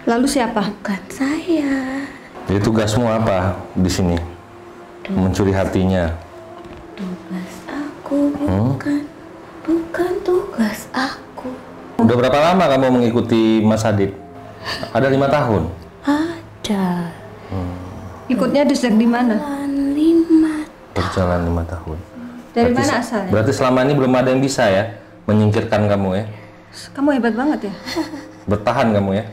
Lalu siapa? Bukan saya. Jadi tugasmu apa di sini? Mencuri hatinya. Tugas aku bukan tugas aku. Udah berapa lama kamu mengikuti Mas Adit? Ada 5 tahun. Ada Ikutnya sejak di mana? 5. Berjalan 5 tahun. Dari mana asalnya? Berarti selama ini belum ada yang bisa ya menyingkirkan kamu ya? Kamu hebat banget ya. Bertahan kamu ya?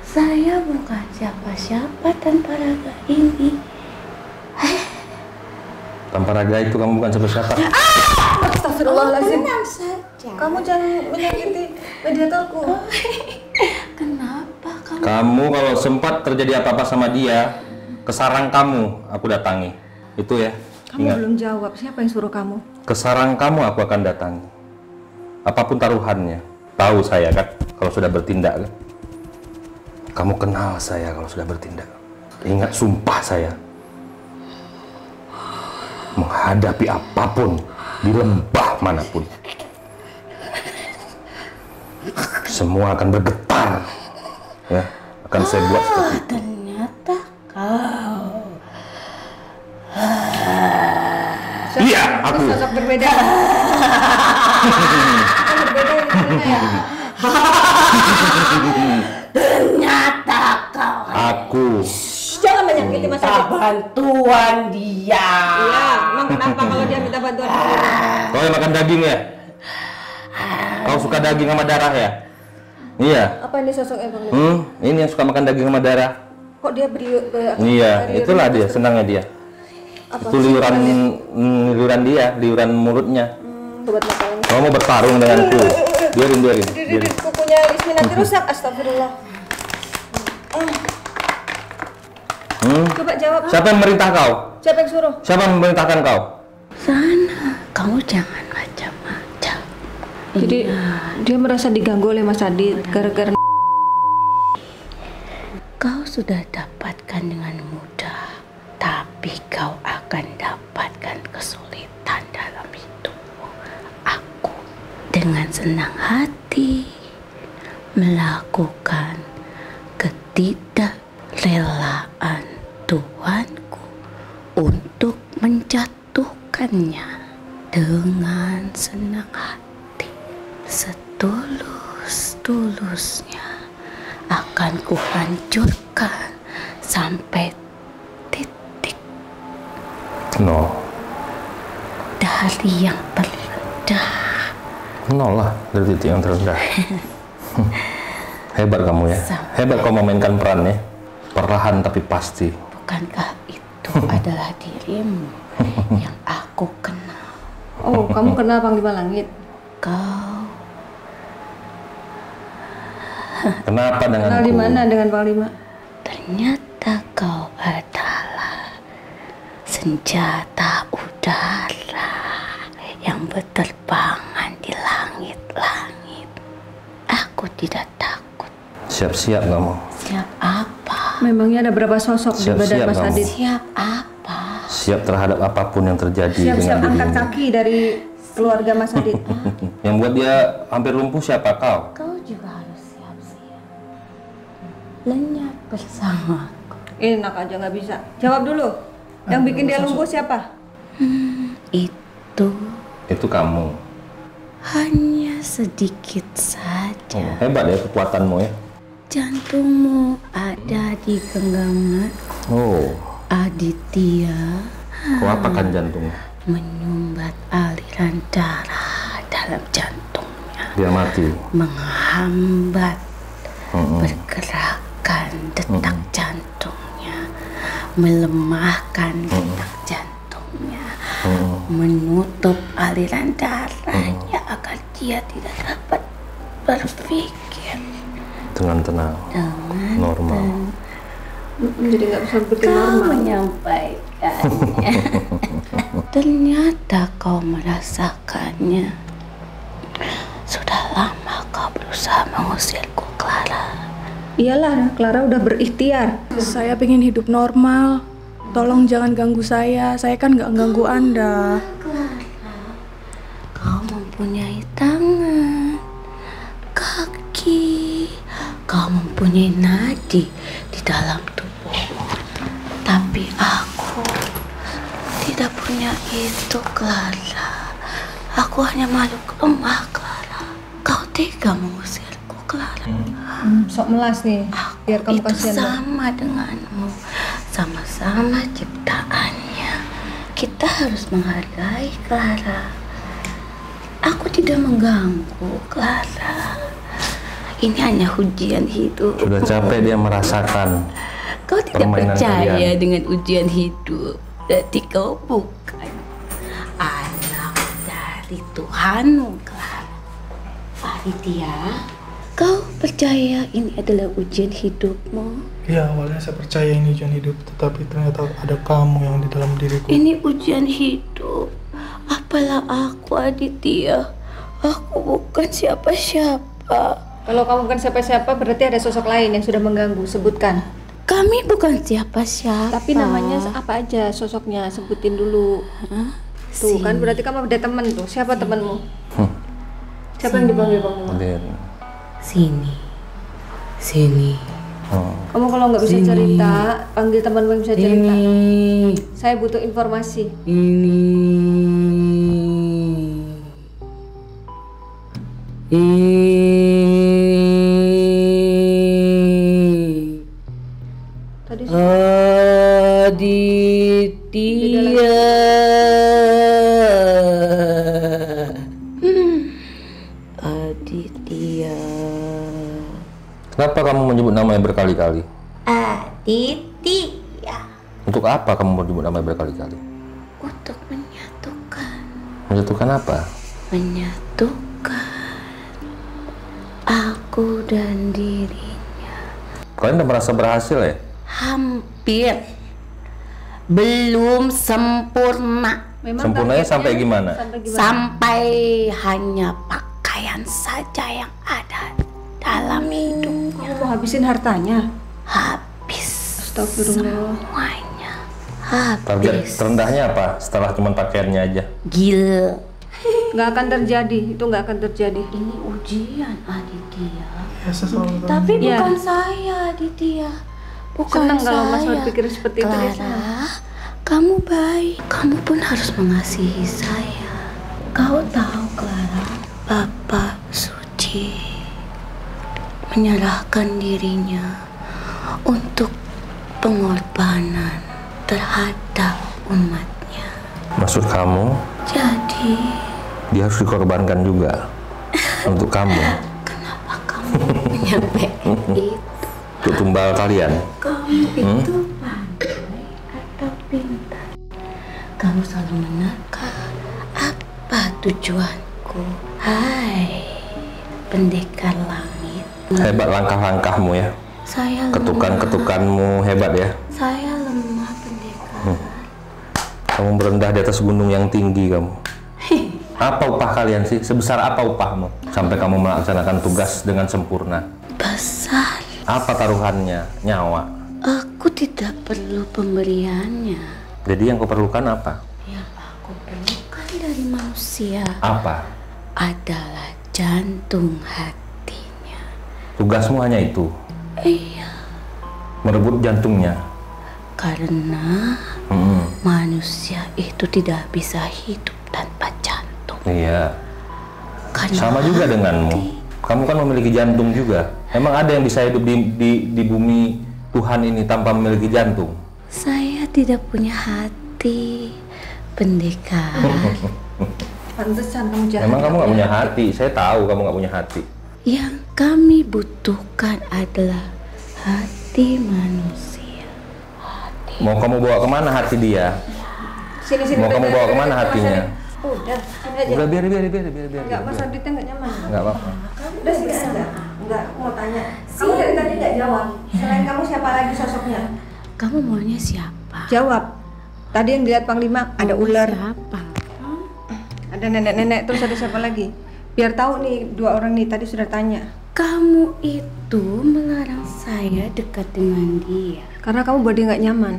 Saya bukan siapa-siapa tanpa raga ini. Tanpa raga itu kamu bukan siapa-siapa. Astagfirullahaladzim. Tenang saja. Kamu jangan menyakiti mediatorku. Kenapa kamu? Kamu kalau sempat terjadi apa-apa sama dia, ke sarang kamu aku datangi. Itu ya. Kamu Ingat, belum jawab. Siapa yang suruh kamu? ke sarang kamu aku akan datangi. Apapun taruhannya. Tahu saya kan kalau sudah bertindak kan. Kamu kenal saya kalau sudah bertindak. Ingat sumpah saya. Menghadapi apapun di lembah manapun. Semua akan bergetar. Ya, akan saya buat seperti itu. Ternyata kau. Iya, aku. Sosok berbeda. Sosok berbeda yang mana ya? Ternyata kau. Aku. Jangan menyakiti Mas Adit. Bantuan dia. Iya, emang kenapa kalau dia minta bantuan? Kau yang makan daging ya? Kau suka daging sama darah ya? Iya. Apa ini sosoknya Bang? Ini yang suka makan daging sama darah. Kok dia Iya, itulah dia, senangnya dia. Itu liuran dia, liuran mulutnya. Buat masalahnya. Kamu mau bertarung denganku? Biarin. Kukunya Ismi nanti rusak. Astagfirullah. Coba jawab. Siapa yang memerintah kau? Siapa yang suruh? Siapa yang memerintahkan kau? Sana, kamu jangan macam-macam. Jadi dia merasa diganggu oleh Mas Adit gara-gara Kau sudah dapatkan dengan mudah, tapi kau akan dapatkan kesulitan dalam hidupmu. Aku dengan senang hati melakukan ketidakrelaan Tuanku untuk menjatuhkannya dengan senang hati, setulus-tulusnya akan kuhancurkan sampai titik No. dari yang terendah. Nol lah dari titik yang terendah. Hebat kamu ya. Hebat kau memainkan perannya. Perlahan tapi pasti. Bukankah itu adalah dirimu yang aku kenal? Oh, kamu kenal Panglima Langit? Kau Kenapa denganku? Kenal di mana dengan Panglima? ternyata kau adalah senjata udara yang berterbangan di langit-langit. Aku tidak takut. Siap-siap kamu. Siap apa? Memangnya ada berapa sosok di badan Siap-siap Mas kamu. Adit? Siap apa? Siap terhadap apapun yang terjadi Siap-siap dengan angkat dirimu. kaki dari keluarga Mas Adit. Yang buat dia hampir lumpuh siapa kau? Kau juga harus siap-siap. Lenyap bersamaku. Enak aja nggak bisa. Jawab dulu. Yang bikin dia lumpuh siapa? Itu Itu kamu. hanya sedikit saja. Hebat ya kekuatanmu ya. Jantungmu ada di genggaman. Oh. Aditya. Kok apa kan jantungnya? Menyumbat aliran darah dalam jantungnya. Dia mati. Menghambat pergerakan detak jantungnya, melemahkan detak jantungnya, menutup aliran darahnya agar dia tidak dapat berpikir dengan tenang, normal. Jadi nggak bisa berpikir Kau normal. menyampaikannya. Ternyata kau merasakannya. Sudah lama kau berusaha mengusirku, Clara. Iyalah, Clara udah berikhtiar. Saya pengen hidup normal. Tolong jangan ganggu saya kan nggak ganggu Anda. Kau mempunyai tangan, kaki, kau mempunyai nadi di dalam tubuhmu. Tapi aku tidak punya itu, Clara. Aku hanya makhluk lemah, Clara. Kau tega mengusirku, Clara. Sok melas nih, biar kamu Itu kasihan. sama denganmu, sama-sama ciptaannya. Kita harus menghargai, Clara. Aku tidak mengganggu, Clara. Ini hanya ujian hidup. Sudah capek dia merasakan. Kau tidak permainan percaya kalian. dengan ujian hidup. Berarti kau bukan anak dari Tuhanmu, Clara. Aditya, kau percaya ini adalah ujian hidupmu? Ya, awalnya saya percaya ini ujian hidup, tetapi ternyata ada kamu yang di dalam diriku. Ini ujian hidup. Apalah aku, Aditya. Aku bukan siapa-siapa. Kalau kamu bukan siapa-siapa, berarti ada sosok lain yang sudah mengganggu. Sebutkan. Kami bukan siapa-siapa. Tapi namanya apa aja sosoknya? Sebutin dulu. Tuh kan berarti kamu ada teman tuh. Siapa temanmu? Siapa yang dipanggil kamu? Sini. Sini. Kamu kalau nggak bisa cerita, panggil temanmu yang bisa cerita. Ini. Saya butuh informasi. Tadi Aditya. Aditya. Kenapa kamu menyebut namanya berkali-kali? Aditya. Untuk apa kamu menyebut namanya berkali-kali? Untuk menyatukan. Menyatukan apa? Menyatukan aku dan dirinya. Kalian udah merasa berhasil ya? Hampir. Belum sempurna. memang Sempurnanya targetnya sampai gimana? Sampai hanya pakaian saja yang ada dalam hidupnya. Kamu mau habisin hartanya? Habis Astagfirullah. semuanya. Target Habis. terendahnya apa? Setelah cuma pakaiannya aja. Gil. Nggak akan terjadi, itu nggak akan terjadi. Ini ujian, Aditya. Ya, saya selalu tahu. Tapi Ya. bukan saya, Aditya. Bukan Senang saya. kalau Mas berpikir seperti itu, dia Clara, kamu baik. Kamu pun harus mengasihi saya. Kau tahu, Clara, Bapak suci menyerahkan dirinya untuk pengorbanan terhadap umatnya. Maksud kamu, Jadi, dia harus dikorbankan juga untuk kamu, kenapa kamu menyampaikan itu? untuk tumbal kalian. Kamu itu pandai atau pintar? Kamu selalu meneka apa tujuanku? Hai, pendekar langit. Hebat langkah-langkahmu ya. Saya lemah. Ketukan-ketukanmu hebat ya. Saya lemah, pendekar. Kamu berendah di atas gunung yang tinggi kamu. Apa upah kalian sih? Sebesar apa upahmu? Sampai kamu melaksanakan tugas dengan sempurna. Besar. Apa taruhannya? Nyawa. Aku tidak perlu pemberiannya. Jadi yang kau perlukan apa? Yang aku perlukan dari manusia Apa? adalah jantung hatinya. Tugasmu hanya itu, Iya, merebut jantungnya. karena manusia itu tidak bisa hidup tanpa jantung. Iya. Karena Sama juga denganmu. Kamu kan memiliki jantung juga. Emang ada yang bisa hidup di bumi Tuhan ini tanpa memiliki jantung? Saya tidak punya hati, pendekar. Pantesan kamu jahat. Emang kamu nggak punya hati? Saya tahu kamu nggak punya hati. Yang kami butuhkan adalah hati manusia. Mau kamu bawa kemana hati dia? Sini. Mau kamu bawa kemana hatinya? Udah, sini aja. Udah biar. Enggak, Mas Aditnya nggak nyaman. Nggak apa-apa. Udah sini aja. Enggak, aku mau tanya. Kamu dari tadi nggak jawab. Selain kamu siapa lagi sosoknya? Kamu maunya siapa? Jawab. Tadi yang dilihat Panglima ada ular, Siapa? ada nenek-nenek, terus ada siapa lagi? Biar tahu nih dua orang nih tadi sudah tanya. Kamu itu melarang saya dekat dengan dia. Karena kamu buat dia nggak nyaman.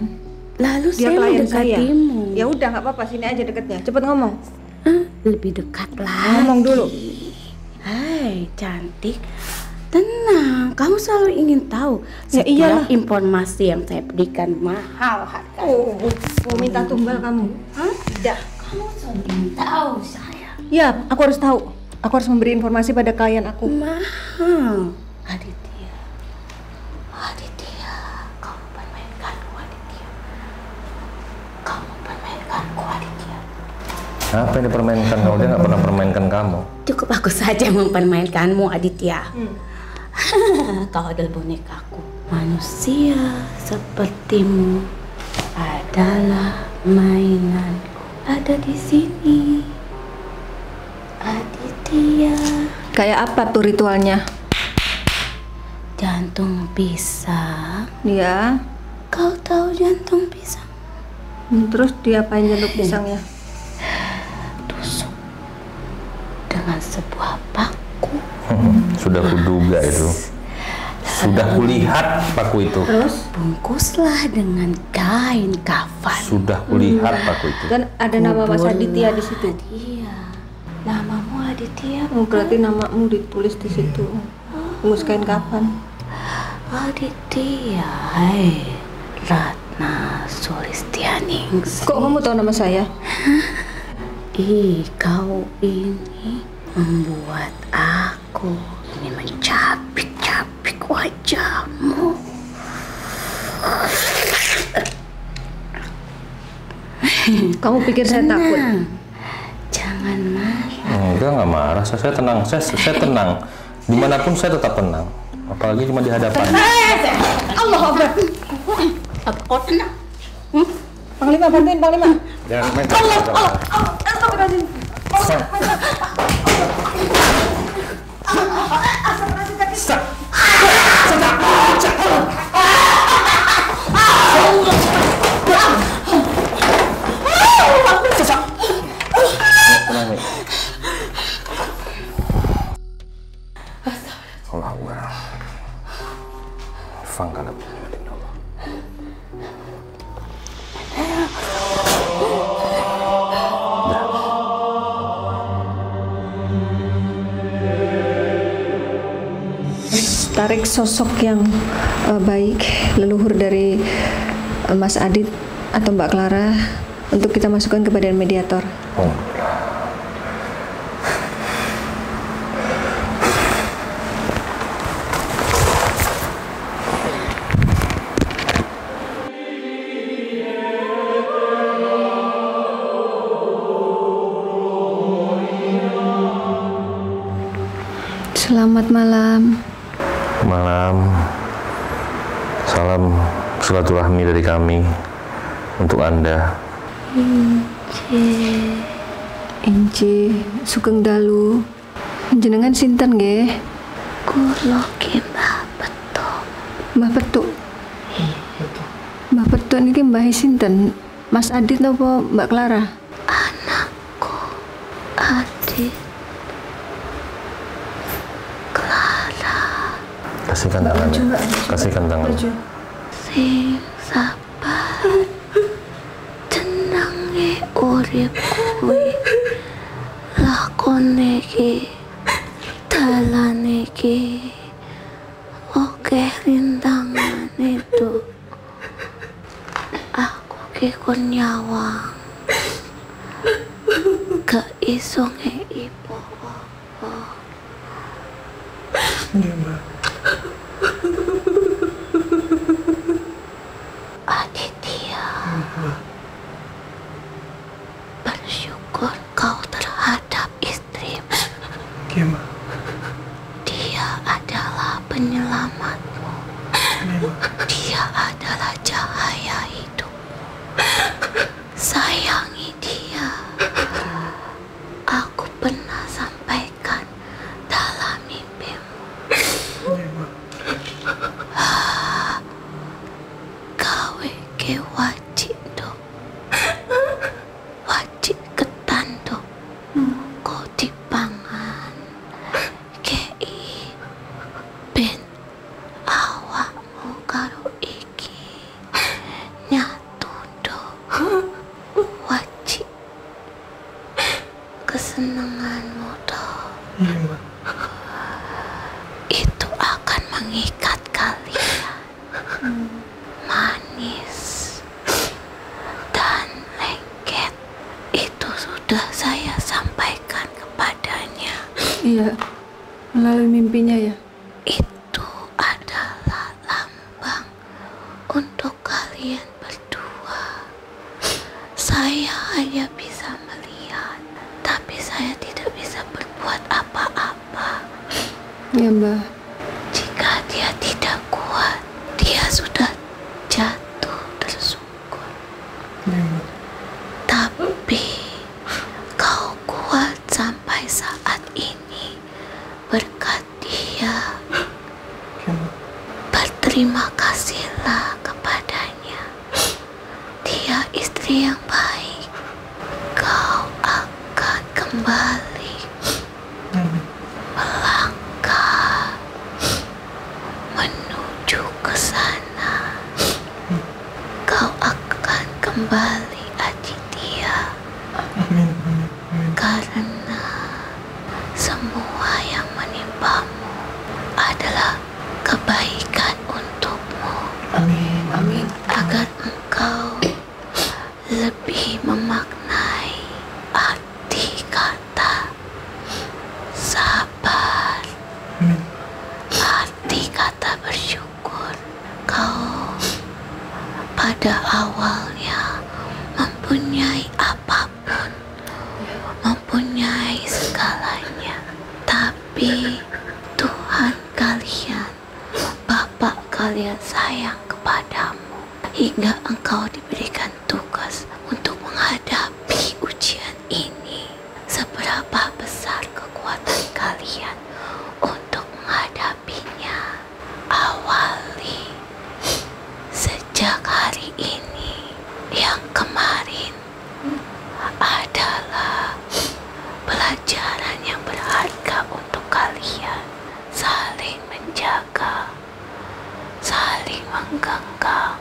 Lalu Dia saya klien saya. mendekatimu. Ya udah nggak apa-apa, sini aja deketnya. Cepet ngomong. Lebih dekat lagi. Ngomong dulu. Hai, cantik. Tenang, kamu selalu ingin tahu Ya setiap iyalah. informasi yang saya berikan mahal harga. Mau minta tumbal kamu? Tidak. Kamu selalu ingin tahu saya. Ya, aku harus tahu. Aku harus memberi informasi pada klien aku. Mahal. Aditya, kamu permainkanku Aditya. Apa yang dipermainkan? Kalau dia nggak pernah permainkan kamu. Cukup aku saja mempermainkanmu Aditya. Kau adalah bonekaku. Manusia sepertimu adalah mainanku. Ada di sini. Aditya. Kayak apa tuh ritualnya? Jantung pisang. Ya. Kau tahu jantung pisang? Terus diapain jantung pisangnya? Tusuk dengan sebuah paku. Sudah kuduga itu. Sudah kulihat paku itu. Terus? Bungkuslah dengan kain kafan. Sudah kulihat paku itu. Dan ada nama Mas Aditya di situ. Iya. Namamu Aditya. Berarti namamu ditulis di situ. Bungkus kain kapan? Aditya. Hai. Ratna Sulistianingsih. Kok kamu tahu nama saya? Kau ini membuat aku ini mencapik-capik wajahmu. Kamu pikir saya takut? Jangan marah. Enggak, nggak marah. Saya tenang. Saya tenang. Dimanapun saya tetap tenang. Apalagi cuma di hadapan. Allah Akbar. Apa kau tenang? Panglima, bantuin Panglima. Jangan main. Astagfirullahaladzim. Tenang, Mi. Allah Akbar. Fangkalab. Tarik sosok yang baik, leluhur dari Mas Adit atau Mbak Clara untuk kita masukkan ke badan mediator. Oh. Selamat malam. Malam. Salam silaturahmi dari kami untuk Anda. Inci Sugeng Dalu. Jenengan sinten nggih? Kula ki Mbah Petuk. Mbah Petuk. Mbah Petuk niki mbah sinten? Mas Adit napa Mbak Clara? Anakku Adit. Kasihkan tangannya. Kasihkan tangan. Sing sabar. Tenange urip kuwi. Lakone iki. Dalane iki. Oke rintangan itu. Aku ki kon nyawang. Gak iso ngei ibu. Iya, Mbak. Aditya, bersyukur kau terhadap istrimu. Oke, Mbak. Dia adalah penyelamatmu. Dia adalah cahaya hidupmu. Sayangi dia. Aku pernah sampaikan dalam mimpimu. Iya, Mbak. Gawe ke wajib do. Wajib ketan do. Kau dipangan. Kei ben awakmu karo iki nyatu do. Wajib kesenanganmu do. Iya, Mbak. Itu akan mengikat kalian. Manis dan lengket. Itu sudah saya sampaikan kepadanya. Iya, melalui mimpinya ya. Itu adalah lambang untuk kalian berdua. Saya hanya bisa melihat, tapi saya tidak bisa berbuat apa-apa. Iya, Mbak. Jika dia tidak kuat, dia sudah jatuh tersungkur. Iya, Mbak. Tapi kau kuat sampai saat ini berkat dia. Oke, Mbak. Berterima kasihlah kepadanya. Dia istri yang baik. Kau akan kembali Amin. melangkah menuju ke sana. Kau akan kembali, Aditya, Amin. Amin. Amin. karena semua yang menimpamu adalah kebaikan untukmu, Amin. Amin. agar engkau lebih memaknai arti kata sabar, Amin. arti kata bersyukur. Kau pada awalnya mempunyai apapun, mempunyai segalanya, tapi Tuhan kalian, Bapak kalian sayang kepadamu hingga engkau diberikan tugas untuk menghadapi ujian ini. Seberapa besar kekuatan kalian untuk menghadapinya? Awali sejak hari ini. Yang kemarin adalah pelajaran yang berharga untuk kalian. Saling menjaga, saling menggenggam,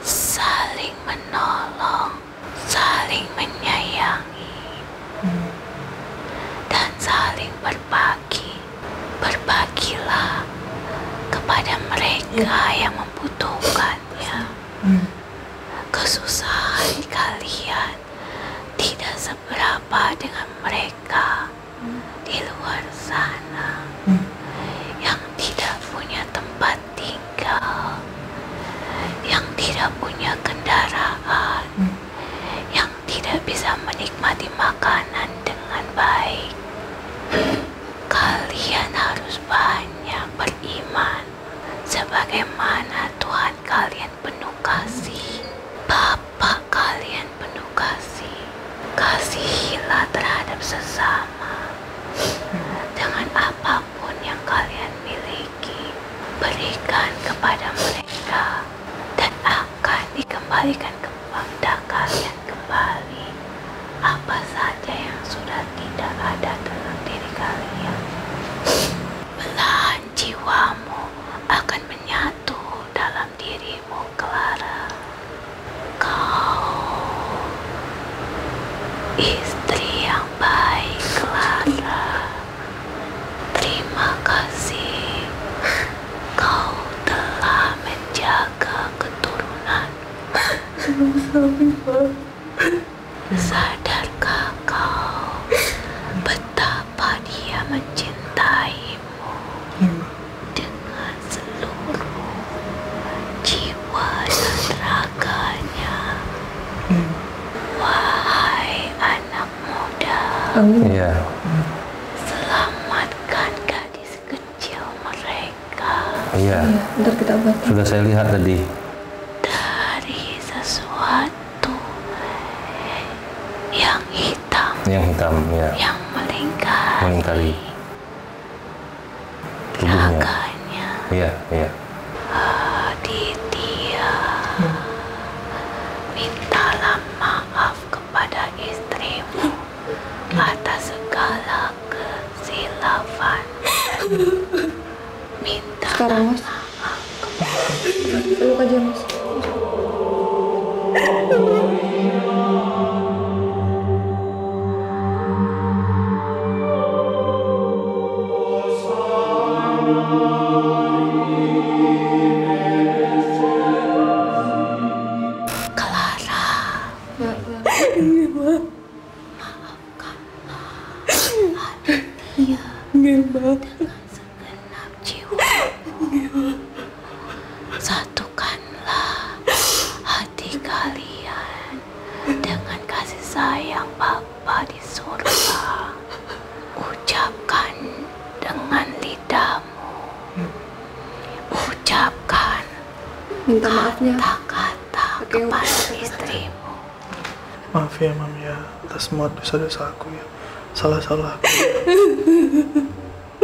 saling menolong, saling menyayangi, dan saling berbagi. Berbagilah kepada mereka yang membutuhkannya. Kesusahan kalian tidak seberapa dengan mereka di luar sana yang tidak punya tempat tinggal, yang tidak punya kendaraan, yang tidak bisa menikmati makanan dengan baik. Kalian harus banyak beriman sebagaimana Tuhan kalian penuh kasih, Bapa kalian penuh kasih. Kasihilah terhadap sesama dengan apapun yang kalian miliki. Berikan kepada mereka dan akan dikembalikan kepada kalian kembali apa saja yang sudah tidak ada dalam diri kalian. Belahan jiwamu akan menyatu dalam dirimu, Clara. Kau istri yang baik, Iya. Selamatkan gadis kecil mereka. Iya. Ntar kita obati. Sudah saya lihat tadi. Dari sesuatu yang hitam. Yang hitam, ya. Yang melingkari. Melingkari tubuhnya. Jaganya. Iya, iya. Aditya, mintalah maaf kepada istrimu atas segala kesilapan. Minta Sekarang Mas, peluk aja Mas. dengan segenap jiwa. Satukanlah hati kalian dengan kasih sayang Bapa di surga. Ucapkan dengan lidahmu. Ucapkan Minta maafnya kata-kata kepada istrimu. Maaf ya Mam ya, atas semua dosa-dosa aku ya, salah-salah aku ya.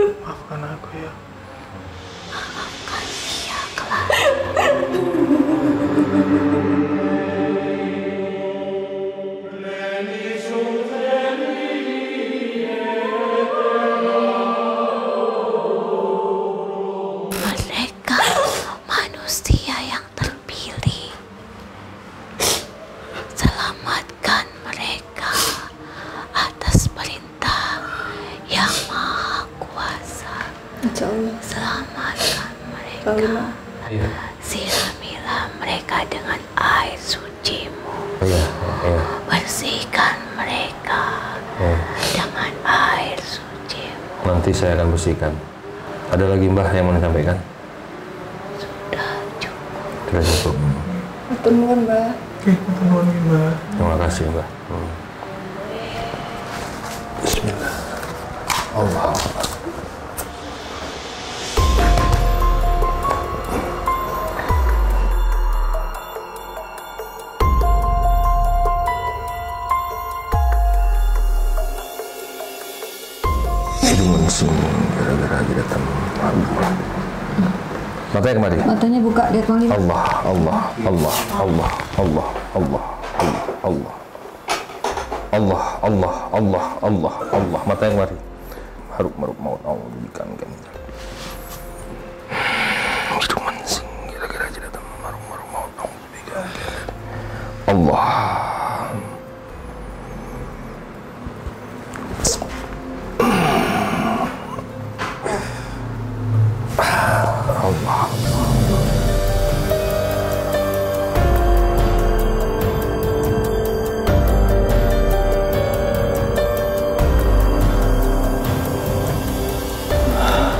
Maafkan aku ya. Maafkan dia, Clara. Mereka manusia yang terpilih. Selamatkan mereka atas perintah yang Maha Kuasa. Insya Allah. Selamatkan mereka. Panglima. Iya. Siramilah mereka dengan air sucimu. Iya, iya. Bersihkan mereka dengan air sucimu. Nanti saya akan bersihkan. Ada lagi Mbah yang mau disampaikan? Sudah cukup. Sudah cukup. Matur nuwun, Mbak. Oke, matur nuwun Mbak. Terima kasih Mbah. Bismillah. Allah. Hidungan sing gara-gara aja datang. Matanya kemari. Matanya buka, lihat Panglima. Allah, Allah, Allah, Allah, Allah, Allah, Allah, Allah, Allah, Allah, Allah, Allah. Matanya kemari. Haruk maut Allah berikan kami. Hidungan sing gara-gara aja datang. Haruk maut Allah berikan kami. Allah.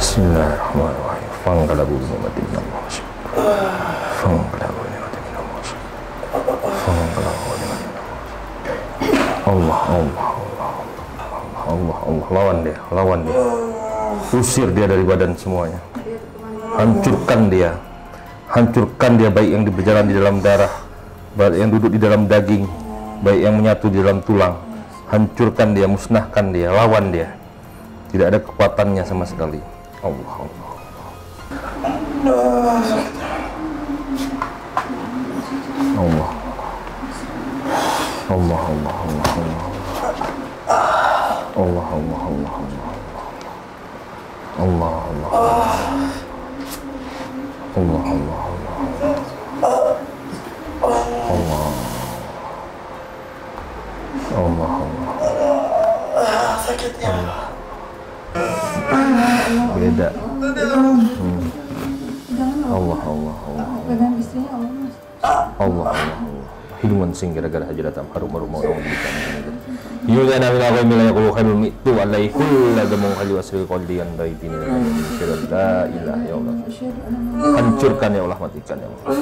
Bismillahirrahmanirrahim. Fangkalabu ni'matin Allah. Fangkalabu ni'matin Allah. Fangkalabu ni'matin Allah. Allah, Allah, Allah, Allah, Allah. Lawan dia. Usir dia dari badan semuanya. Hancurkan dia baik yang berjalan di dalam darah, baik yang duduk di dalam daging, baik yang menyatu di dalam tulang. Hancurkan dia, musnahkan dia, lawan dia. Tidak ada kekuatannya sama sekali. Allah, Allah, Allah. Allah, Allah, Allah, Allah, Allah. Allah, Allah, Allah, Allah. Allah, Allah. Allah, Allah, Allah. Allah. Allah, Allah. Sakitnya. Beda. Allah, Allah, Allah. Pegang istrinya Allah, Mas. Allah, Allah, Allah. Hidungan sing gara-gara haji datang harum mau berikan. Yuliana min awamila yaqulu khairul mitu alaihi kullu gamung hali wasri qaldiyan baitini la ilaha ya Allah. Hancurkan ya Allah, matikan ya Allah.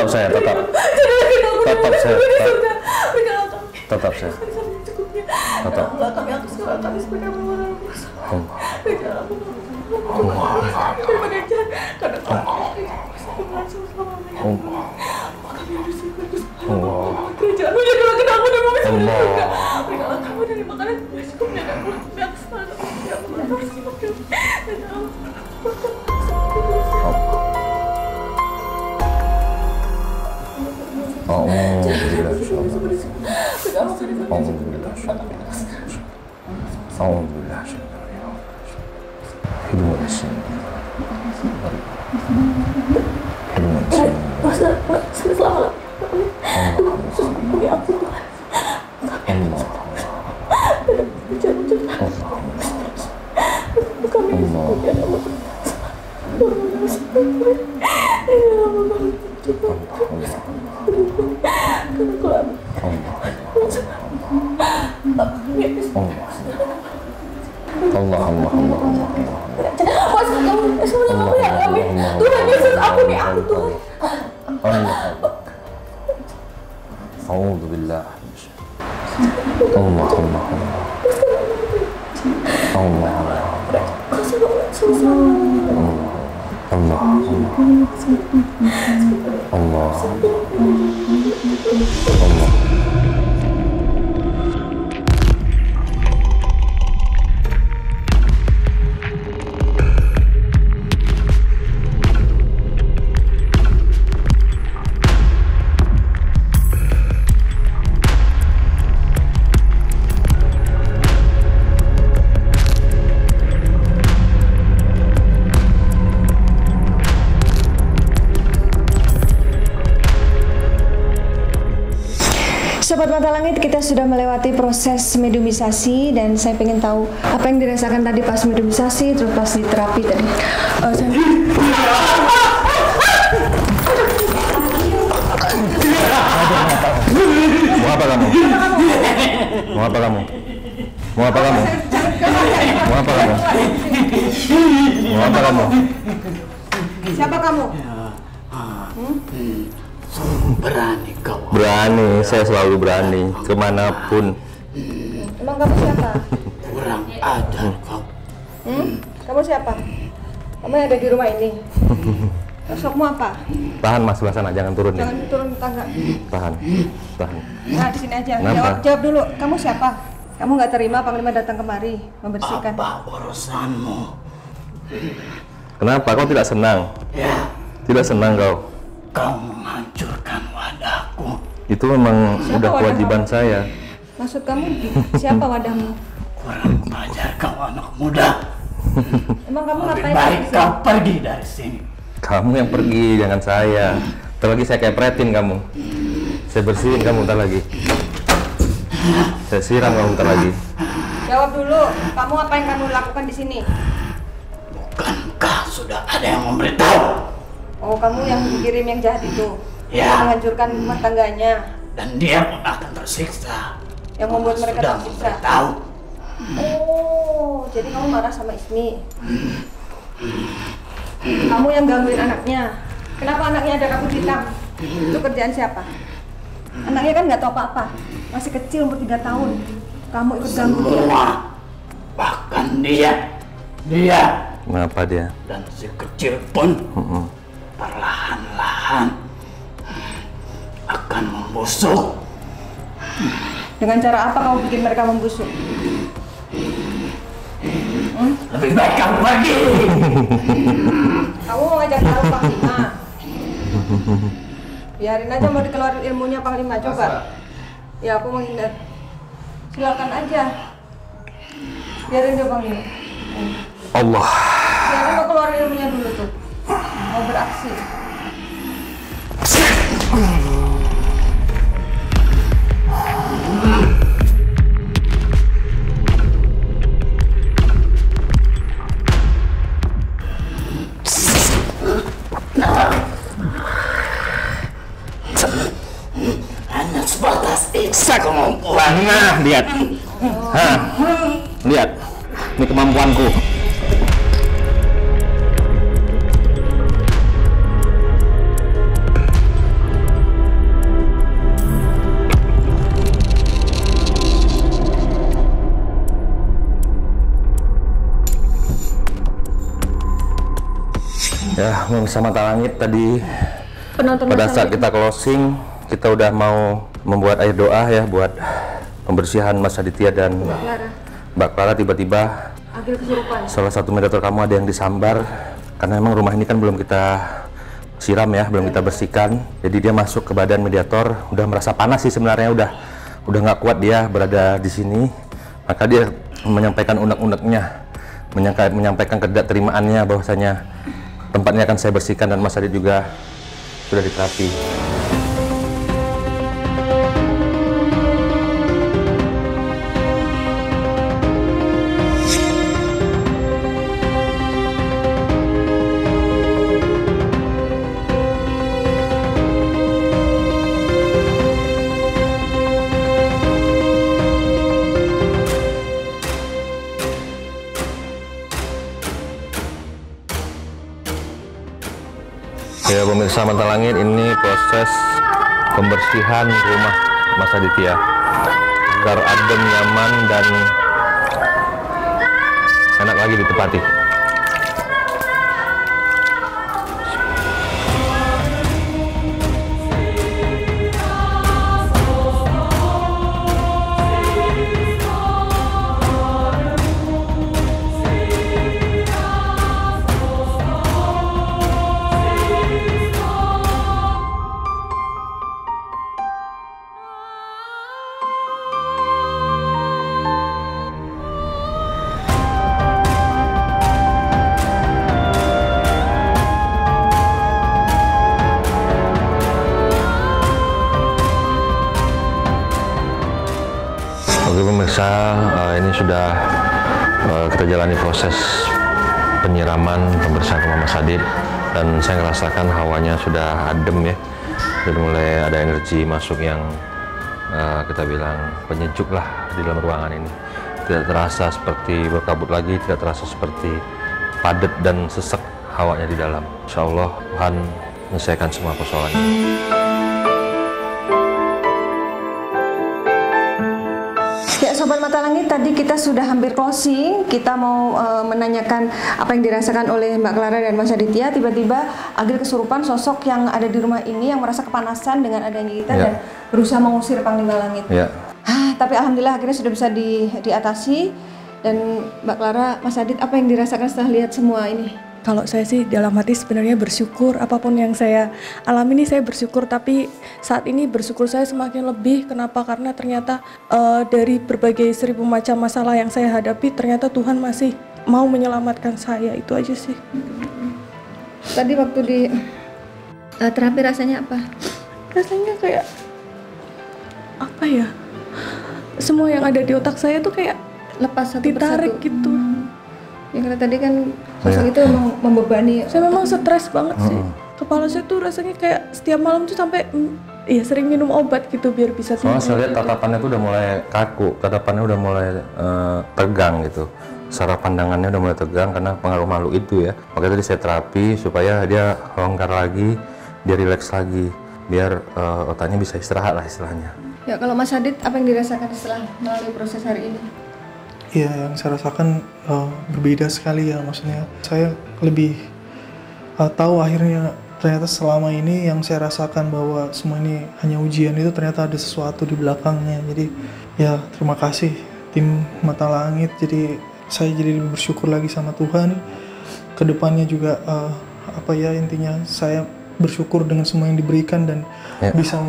saya. Tuhan Yesus, ampuni aku Tuhan. Alhamdulillah. Allah. Sobat Mata Langit, kita sudah melewati proses mediumisasi dan saya pengen tahu apa yang dirasakan tadi pas mediumisasi, terus pas di terapi tadi. Mau apa kamu? Mau apa kamu? Mau apa kamu? Mau apa kamu? Mau apa kamu? Siapa kamu? Berani kau. Berani, saya selalu berani kemanapun. Emang kamu siapa? Kurang ajar kau. Kamu siapa? Kamu yang ada di rumah ini. Sosokmu apa? Tahan mas, sebelah sana, jangan turun. Jangan turun tangga. Tahan. Nah, di sini aja. Kenapa? Jawab dulu. Kamu siapa? Kamu nggak terima Panglima datang kemari membersihkan. Apa urusanmu? Kenapa? Kau tidak senang? Ya. Tidak senang kau? Kau menghancurkan wadahku. Itu memang Siapa udah kewajiban wadahmu? saya. Maksud kamu siapa wadahmu? Kurang ajar kau anak muda. Emang kamu Lebih ngapain? baik kau pergi dari sini. Kamu yang pergi, jangan saya. Ntar lagi saya kepretin kamu. Saya bersihin kamu ntar lagi. Saya siram kamu ntar lagi. Jawab dulu. Kamu apa yang kamu lakukan di sini? Bukankah sudah ada yang memberitahu? Oh, kamu yang dikirim yang jahat itu? Ya. Yang menghancurkan rumah tangganya? Dan dia pun akan tersiksa. Yang membuat mereka sudah tersiksa? memberitahu. Oh, jadi kamu marah sama Ismi? Kamu yang gangguin anaknya? Kenapa anaknya ada rambut hitam? Itu kerjaan siapa? Anaknya kan nggak tahu apa-apa, masih kecil umur 3 tahun. Kamu ikut ganggu dia? Semua. Bahkan dia. Kenapa dia? Dan si kecil pun perlahan-lahan akan membusuk. Dengan cara apa kamu bikin mereka membusuk? Lebih baik kamu pergi. Kamu mau ngajak taruh Panglima? Biarin aja mau dikeluarin ilmunya Panglima, coba. Ya aku menghindar. Silakan aja. Biarin dia Panglima. Allah. Biarin mau keluar ilmunya dulu tuh. Mau beraksi. Hanya sebatas iksa kemampuan. Nah, lihat. Lihat. Ini kemampuanku. Ya, pemirsa Mata Langit, tadi Penonton pada saat kita closing, kita udah mau membuat air doa ya buat pembersihan Mas Aditya dan Mbak Clara. Tiba-tiba salah satu mediator kamu ada yang disambar, karena memang rumah ini kan belum kita siram ya, belum kita bersihkan. Jadi dia masuk ke badan mediator, udah merasa panas sih sebenarnya, udah nggak kuat dia berada di sini. Maka dia menyampaikan unek-uneknya, menyampaikan ketidakterimaannya bahwasanya tempatnya akan saya bersihkan dan Mas Adit juga sudah diterapi. Ya pemirsa Mata Langit, ini proses pembersihan rumah Mas Aditya agar adem, nyaman, dan enak lagi ditempati. Oke pemirsa, ini sudah kita jalani proses penyiraman, pembersihan rumah Mas Adit, dan saya merasakan hawanya sudah adem ya, sudah mulai ada energi masuk yang kita bilang penyejuk lah di dalam ruangan ini. Tidak terasa seperti berkabut lagi, tidak terasa seperti padat dan sesek hawanya di dalam. Insya Allah Tuhan menyelesaikan semua persoalannya. Ya Sobat Mata Langit, tadi kita sudah hampir closing. Kita mau menanyakan apa yang dirasakan oleh Mbak Clara dan Mas Aditya. Tiba-tiba Agil kesurupan sosok yang ada di rumah ini yang merasa kepanasan dengan adanya kita dan berusaha mengusir Panglima Langit. Tapi alhamdulillah akhirnya sudah bisa diatasi. Dan Mbak Clara, Mas Adit, apa yang dirasakan setelah lihat semua ini? Kalau saya sih dalam hati sebenarnya bersyukur, apapun yang saya alami ini saya bersyukur, tapi saat ini bersyukur saya semakin lebih. Kenapa? Karena ternyata dari berbagai 1000 macam masalah yang saya hadapi, ternyata Tuhan masih mau menyelamatkan saya. Itu aja sih. Tadi waktu di terapi rasanya apa? Rasanya kayak apa ya? Semua yang ada di otak saya tuh kayak lepas satu ditarik persatu gitu. Ya karena tadi kan sosok itu memang membebani. Saya memang stres banget sih. Kepala saya tuh rasanya kayak setiap malam tuh sampai sering minum obat gitu biar bisa tidur. Soalnya saya lihat tatapannya tuh udah mulai kaku, tatapannya udah mulai tegang gitu. Secara pandangannya udah mulai tegang karena pengaruh malu itu ya. Makanya tadi saya terapi supaya dia longgar lagi, dia rileks lagi, biar otaknya bisa istirahat lah istilahnya. Ya kalau Mas Adit, apa yang dirasakan setelah melalui proses hari ini? Ya, yang saya rasakan berbeda sekali ya, maksudnya saya lebih tahu akhirnya ternyata selama ini yang saya rasakan bahwa semua ini hanya ujian itu ternyata ada sesuatu di belakangnya. Jadi ya terima kasih tim Mata Langit, jadi saya jadi lebih bersyukur lagi sama Tuhan. Kedepannya juga intinya saya bersyukur dengan semua yang diberikan dan bisa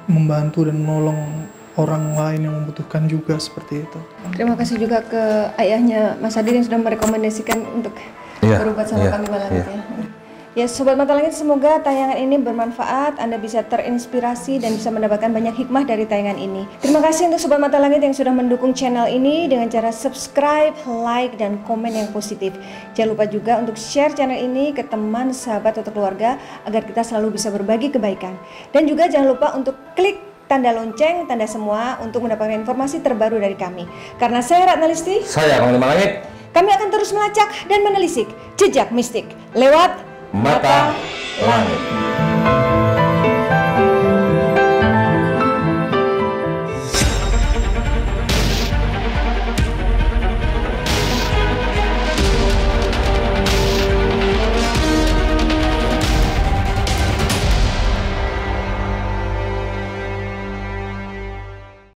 membantu dan menolong orang lain yang membutuhkan juga seperti itu. Terima kasih juga ke ayahnya Mas Adit yang sudah merekomendasikan untuk berobat sama Panglima Langit ya. Ya Sobat Mata Langit, semoga tayangan ini bermanfaat, Anda bisa terinspirasi dan bisa mendapatkan banyak hikmah dari tayangan ini. Terima kasih untuk Sobat Mata Langit yang sudah mendukung channel ini dengan cara subscribe, like, dan komen yang positif. Jangan lupa juga untuk share channel ini ke teman, sahabat, atau keluarga agar kita selalu bisa berbagi kebaikan. Dan juga jangan lupa untuk klik tanda lonceng, tanda semua untuk mendapatkan informasi terbaru dari kami. Karena saya Ratna Listi, saya Panglima Langit, kami akan terus melacak dan menelisik jejak mistik lewat Mata Langit.